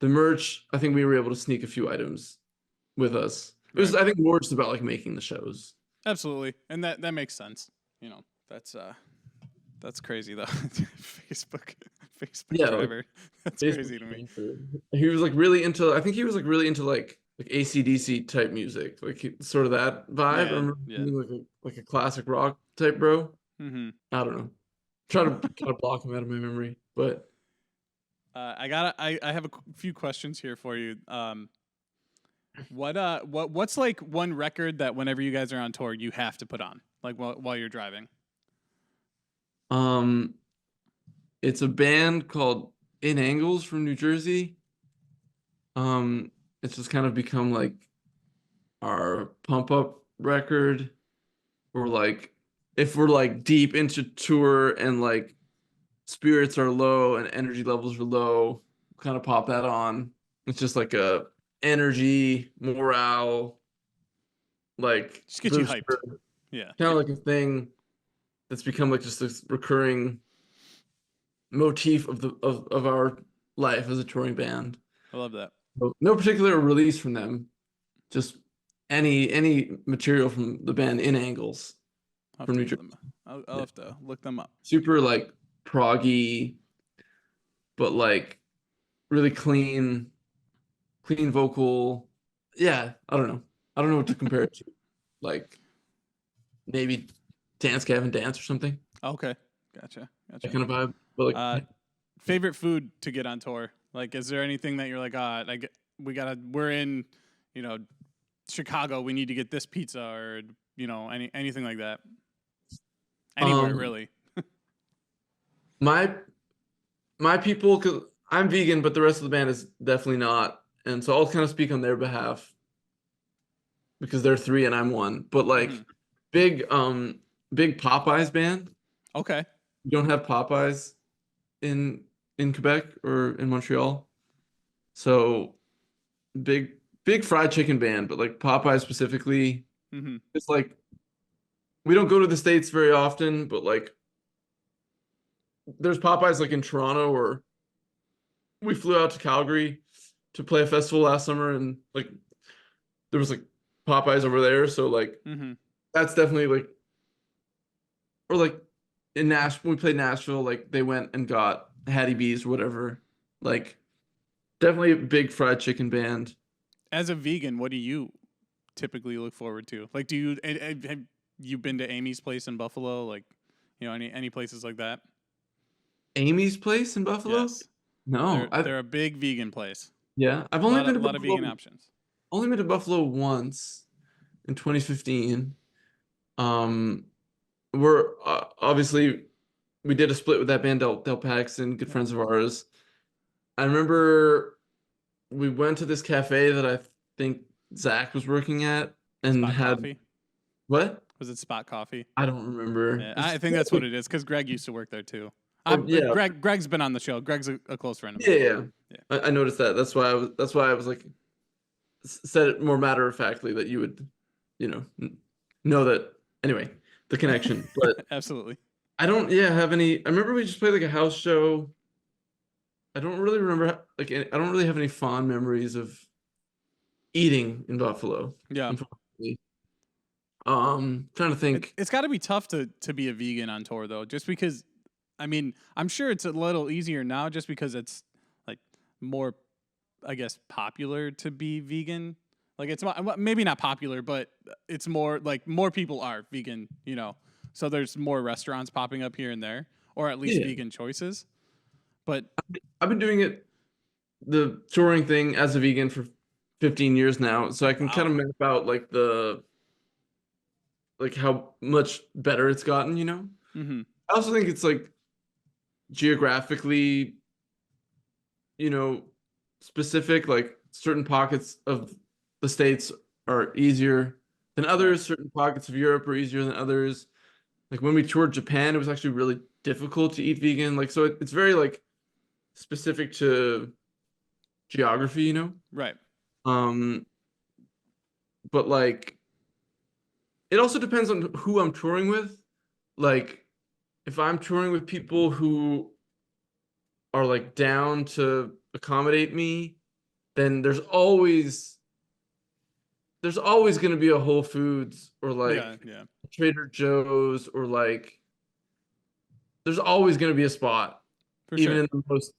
The merch, I think we were able to sneak a few items with us. It was, I think, more just about like making the shows. Absolutely. And that makes sense. That's crazy though. Facebook Yeah, like, driver. That's Facebook crazy to me. He was like really into. I think he was like really into like AC/DC type music, like sort of that vibe. I remember Yeah. being like a classic rock type bro. Mm-hmm. I don't know. try to kind of block them out of my memory. But I have a few questions here for you. What's like one record that whenever you guys are on tour you have to put on, like while you're driving? it's a band called In Angles from New Jersey. It's just kind of become like our pump up record. Or like if we're like deep into tour and like spirits are low and energy levels are low, kind of pop that on. It's just like a energy, morale, like Just get you booster, hyped. Yeah. kind of like a thing that's become like just this recurring motif of our life as a touring band. I love that. So no particular release from them, just any material from the band In Angles from New Jersey. I'll have to look them up. Super like proggy, but like really clean vocal. Yeah, I don't know what to compare it to. Like maybe Dance Gavin Dance or something. Okay, gotcha. That kind of vibe. But like favorite food to get on tour? Like, is there anything that you're like, we're in, Chicago, we need to get this pizza, or anything like that? Anywhere really. my people, because I'm vegan, but the rest of the band is definitely not, and so I'll kind of speak on their behalf because they're 3 and I'm 1. But like big Popeyes band. Okay. You don't have Popeyes in Quebec or in Montreal, so big fried chicken band, but like Popeyes specifically. It's like we don't go to the States very often, but like there's Popeyes like in Toronto, or we flew out to Calgary to play a festival last summer, and like there was like Popeyes over there, so like that's definitely like, or like in Nashville, we played Nashville, like they went and got Hattie B's or whatever. Like definitely a big fried chicken band. As a vegan, what do you typically look forward to? Like, have you been to Amy's Place in Buffalo? Like, any places like that? Amy's Place in Buffalo? Yes. No, they're a big vegan place. Yeah, I've only been to a lot Buffalo, of vegan options. Only been to Buffalo once in 2015. We're obviously we did a split with that band Del Paxton, good friends of ours. I remember we went to this cafe that I think Zach was working at and Spot had Coffee? What? Was it Spot Coffee? I don't remember. Yeah, I think that's what it is, because Greg used to work there too. Yeah. Greg's been on the show. Greg's a close friend of mine. Yeah. I noticed that. That's why I was like said it more matter of factly that you would, know that. Anyway, the connection. But absolutely. I don't have any. I remember we just played like a house show. I don't really remember, like, I don't really have any fond memories of eating in Buffalo. Yeah. Unfortunately. Trying to think. It's got to be tough to be a vegan on tour though, just because. I mean, I'm sure it's a little easier now, just because it's like more, I guess, popular to be vegan. Like it's maybe not popular, but it's more like more people are vegan. So there's more restaurants popping up here and there, or at least vegan choices. But I've been doing the touring thing as a vegan for 15 years now, so I can kind of map out like how much better it's gotten. I also think it's like geographically, specific. Like certain pockets of the States are easier than others. Certain pockets of Europe are easier than others. Like when we toured Japan, it was actually really difficult to eat vegan. Like, so it's very like specific to geography, Right. But like it also depends on who I'm touring with. Like if I'm touring with people who are like down to accommodate me, then there's always going to be a Whole Foods or like Trader Joe's, or like there's always going to be a spot. For even in the most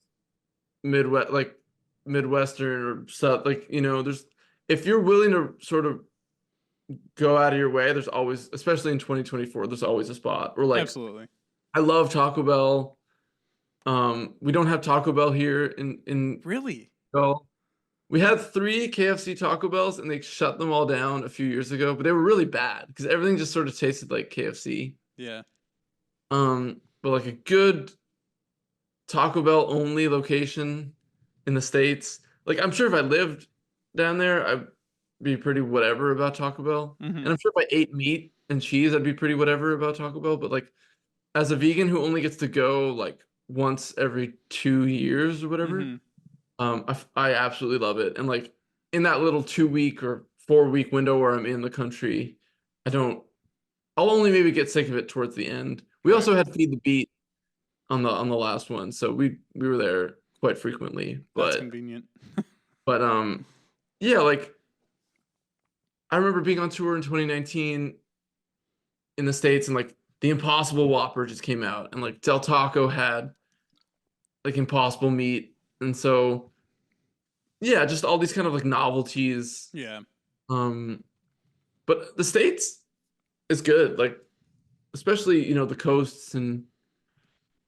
Midwestern or South, like, there's, if you're willing to sort of go out of your way, there's always, especially in 2024, there's always a spot. Or like absolutely I love Taco Bell. We don't have Taco Bell here in Really? Bell. We had 3 KFC Taco Bells and they shut them all down a few years ago, but they were really bad because everything just sort of tasted like KFC. Yeah. But like a good Taco Bell only location in the States. Like I'm sure if I lived down there, I'd be pretty whatever about Taco Bell. Mm-hmm. And I'm sure if I ate meat and cheese, I'd be pretty whatever about Taco Bell. But like as a vegan who only gets to go like once every 2 years or whatever, Mm-hmm. I absolutely love it. And like in that little 2 week or 4 week window where I'm in the country, I'll only maybe get sick of it towards the end. We Right. also had Feed the Beat on the last one, so we were there quite frequently. That's But convenient. yeah, like I remember being on tour in 2019 in the States, and like the Impossible Whopper just came out, and like Del Taco had like Impossible Meat, and so yeah, just all these kind of like novelties. Yeah. But the States is good, like especially the coasts and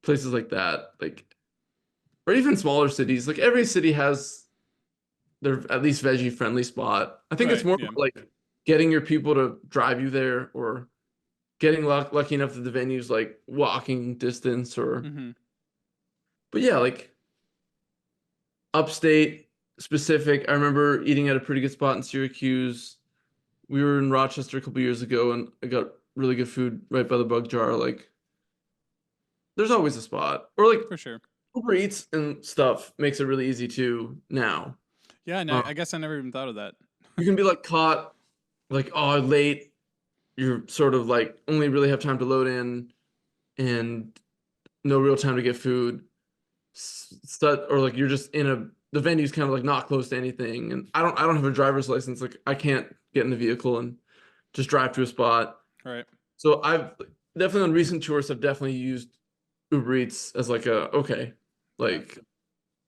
places like that, like or even smaller cities. Like every city has their at least veggie friendly spot. I think it's Right, more yeah. about, like getting your people to drive you there or getting lucky enough that the venue's like walking distance or Mm-hmm. but yeah, like upstate specific. I remember eating at a pretty good spot in Syracuse. We were in Rochester a couple years ago and I got really good food right by the Bug Jar. Like there's always a spot. Or like For sure. Uber Eats and stuff makes it really easy too now. Yeah, and Uh, I guess I never even thought of that. you can be like caught like late. You're sort of like only really have time to load in and no real time to get food. Or like you're just the venue's kind of like not close to anything and I don't have a driver's license, like I can't get in the vehicle and just drive to a spot. Right. So I've definitely on recent tours I've definitely used Uber Eats as like like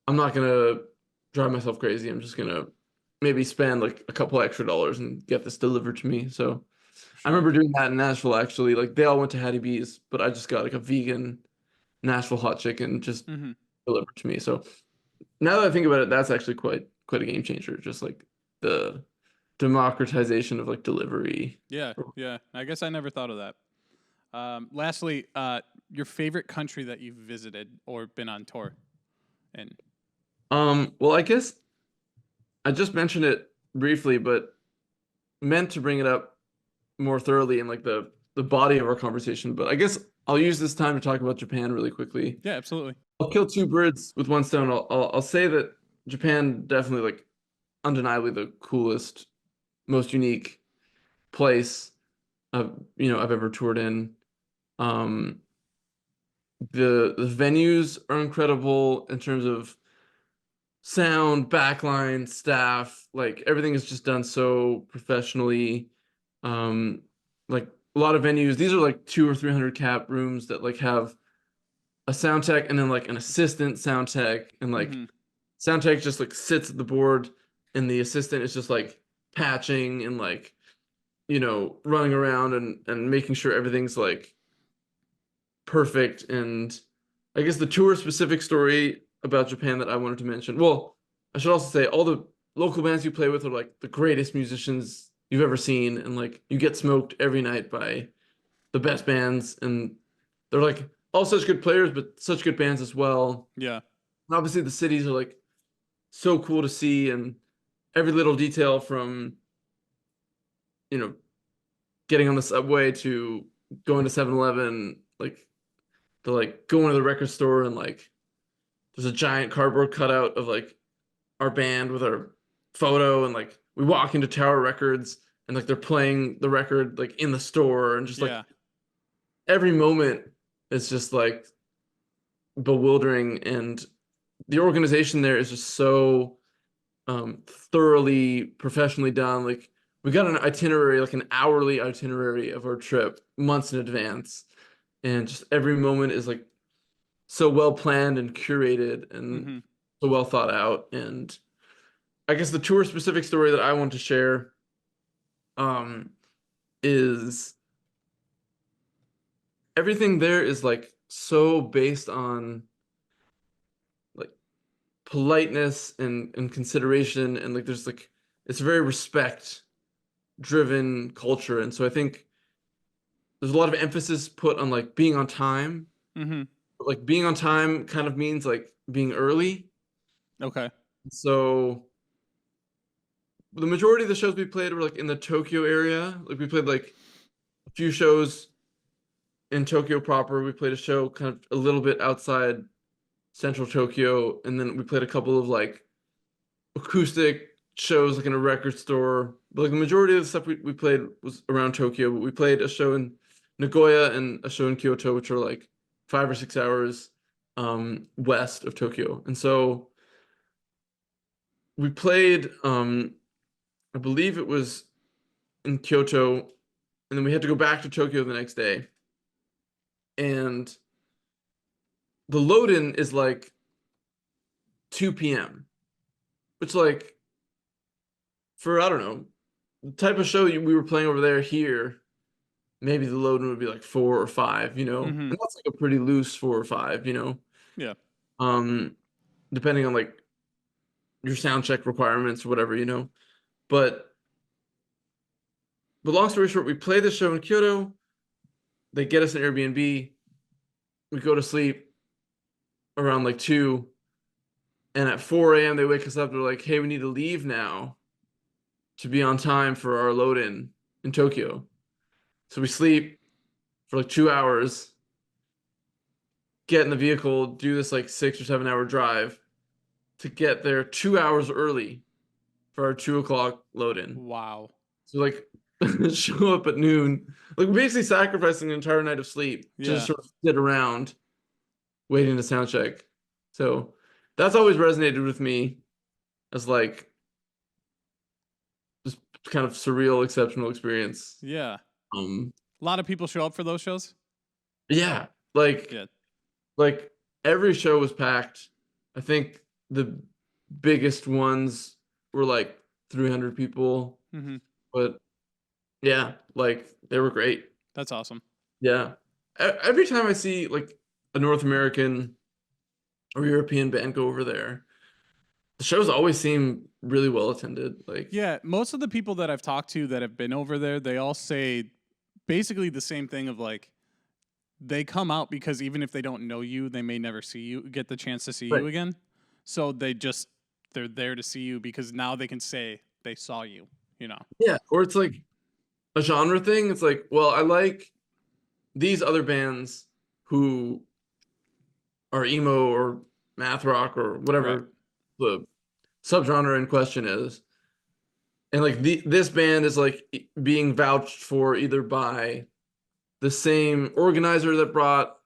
I'm not gonna drive myself crazy. I'm just gonna maybe spend like a couple extra dollars and get this delivered to me. So I remember doing that in Nashville actually. Like they all went to Hattie B's, but I just got like a vegan Nashville hot chicken just Mm-hmm. delivered to me. So now that I think about it, that's actually quite a game changer. Just like the democratization of like delivery. Yeah, yeah. I guess I never thought of that. Lastly, your favorite country that you've visited or been on tour in? Well, I guess I just mentioned it briefly, but meant to bring it up more thoroughly in like the body of our conversation. But I guess I'll use this time to talk about Japan really quickly. Yeah, absolutely. I'll kill 2 birds with one stone. I'll say that Japan definitely like undeniably the coolest, most unique place I've ever toured in. The venues are incredible in terms of sound, backline, staff, like everything is just done so professionally. Like a lot of venues, these are like 200 or 300 cap rooms that like have a sound tech and then like an assistant sound tech and like Mhm. sound tech just like sits at the board and the assistant is just like patching and like running around and making sure everything's like perfect. And I guess the tour specific story about Japan that I wanted to mention, well, I should also say all the local bands you play with are like the greatest musicians you've ever seen and like you get smoked every night by the best bands and they're like all such good players but such good bands as well. Yeah. And obviously the cities are like so cool to see and every little detail from getting on the subway to going to 7-Eleven, like to like going to the record store and like there's a giant cardboard cutout of like our band with our photo and like we walk into Tower Records and like they're playing the record like in the store and just like Yeah. every moment is just like bewildering and the organization there is just so thoroughly professionally done. Like we got an itinerary, like an hourly itinerary of our trip months in advance and just every moment is like so well planned and curated and Mhm. so well thought out. And I guess the tour specific story that I want to share is everything there is like so based on like politeness and consideration, and like there's like it's a very respect driven culture, and so I think there's a lot of emphasis put on like being on time. Mm-hmm. But, like being on time kind of means like being early. Okay. So the majority of the shows we played were like in the Tokyo area. Like we played like a few shows in Tokyo proper. We played a show kind of a little bit outside central Tokyo, and then we played a couple of like acoustic shows like in a record store. But like the majority of the stuff we played was around Tokyo. But we played a show in Nagoya and a show in Kyoto, which are like 5 or 6 hours west of Tokyo. And so we played I believe it was in Kyoto, and then we had to go back to Tokyo the next day. And the load-in is like 2 p.m., which like for I don't know, the type of show we were playing over there here, maybe the load-in would be like 4 or 5, Mm-hmm. and that's like a pretty loose 4 or 5, Yeah. Depending on like your sound check requirements or whatever. But long story short, we play the show in Kyoto. They get us an Airbnb. We go to sleep around like 2, and at 4 a.m. they wake us up. They're like, "Hey, we need to leave now to be on time for our load-in in Tokyo." So we sleep for like 2 hours, get in the vehicle, do this like 6 or 7 hour drive to get there 2 hours early for our 2 o'clock load-in. Wow. So like show up at noon, like we're basically sacrificing an entire night of sleep to Yeah. just sort of sit around waiting to sound check. So that's always resonated with me as like this kind of surreal, exceptional experience. Yeah. A Um, lot of people show up for those shows. yeah, like Yeah. like every show was packed. I think the biggest ones were like 300 people, Mm-hmm. but yeah, like they were great. That's awesome. Yeah. Every time I see like a North American or European band go over there, the shows always seem really well attended. Like, Yeah, most of the people that I've talked to that have been over there, they all say basically the same thing of like they come out because even if they don't know you, they may never get the chance to see Right. you again. So they're there to see you because now they can say they saw you, yeah, or it's like a genre thing. It's like, well, I like these other bands who are emo or math rock or whatever Right. the subgenre in question is. And like this band is like being vouched for either by the same organizer that brought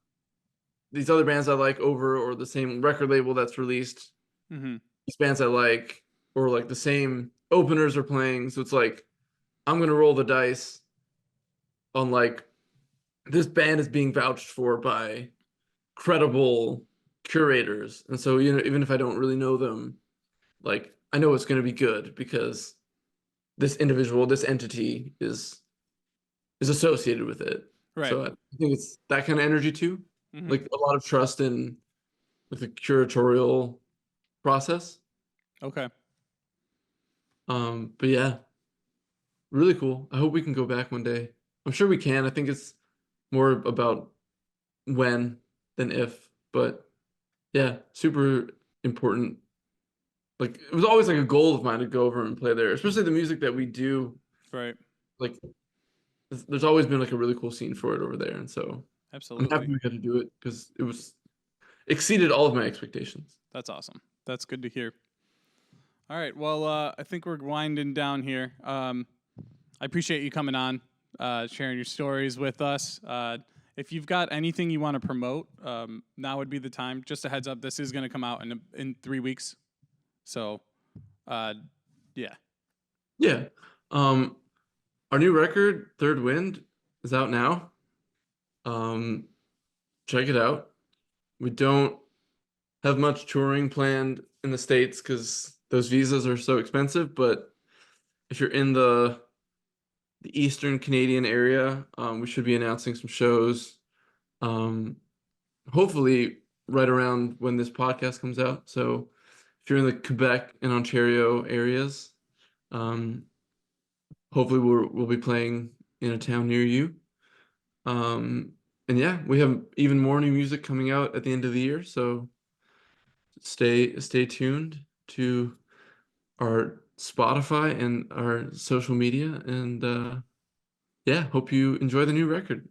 these other bands I like over, or the same record label that's released Mm-hmm. these bands I like, or like the same openers are playing. So it's like I'm gonna roll the dice on like this band is being vouched for by credible curators, and so even if I don't really know them, like I know it's gonna be good because this entity is associated with it. Right. So I think it's that kind of energy too, Mm-hmm. like a lot of trust in with the curatorial process. Okay. But yeah, really cool. I hope we can go back one day. I'm sure we can. I think it's more about when than if, but yeah, super important. Like it was always like a goal of mine to go over and play there, especially the music that we do. Right. Like there's always been like a really cool scene for it over there, and so I'm Absolutely. happy we got to do it because it was exceeded all of my expectations. That's awesome. That's good to hear. All right. Well, I think we're winding down here. I appreciate you coming on, sharing your stories with us. If you've got anything you want to promote, now would be the time. Just a heads up, this is going to come out in 3 weeks. So, yeah. Yeah. Our new record, Third Wind, is out now. Check it out. We don't have much touring planned in the States because those visas are so expensive, but if you're in the Eastern Canadian area, we should be announcing some shows. hopefully right around when this podcast comes out. So if you're in the Quebec and Ontario areas, hopefully we'll be playing in a town near you. And yeah, we have even more new music coming out at the end of the year, so stay tuned to our Spotify and our social media, and yeah, hope you enjoy the new record.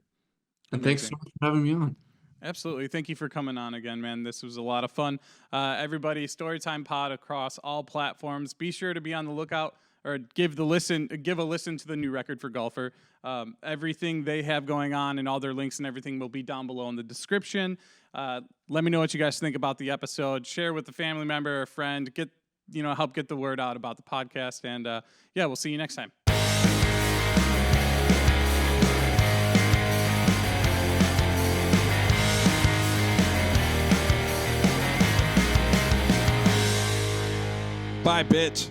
And thanks so Amazing. much for having me on. Absolutely. Thank you for coming on again, man. This was a lot of fun. Everybody, StouryTime Pod across all platforms. Be sure to be on the lookout or give a listen to the new record for Golfer. Everything they have going on and all their links and everything will be down below in the description. Let me know what you guys think about the episode. Share with a family member or friend. Help get the word out about the podcast. And yeah, we'll see you next time. Bye, bitch.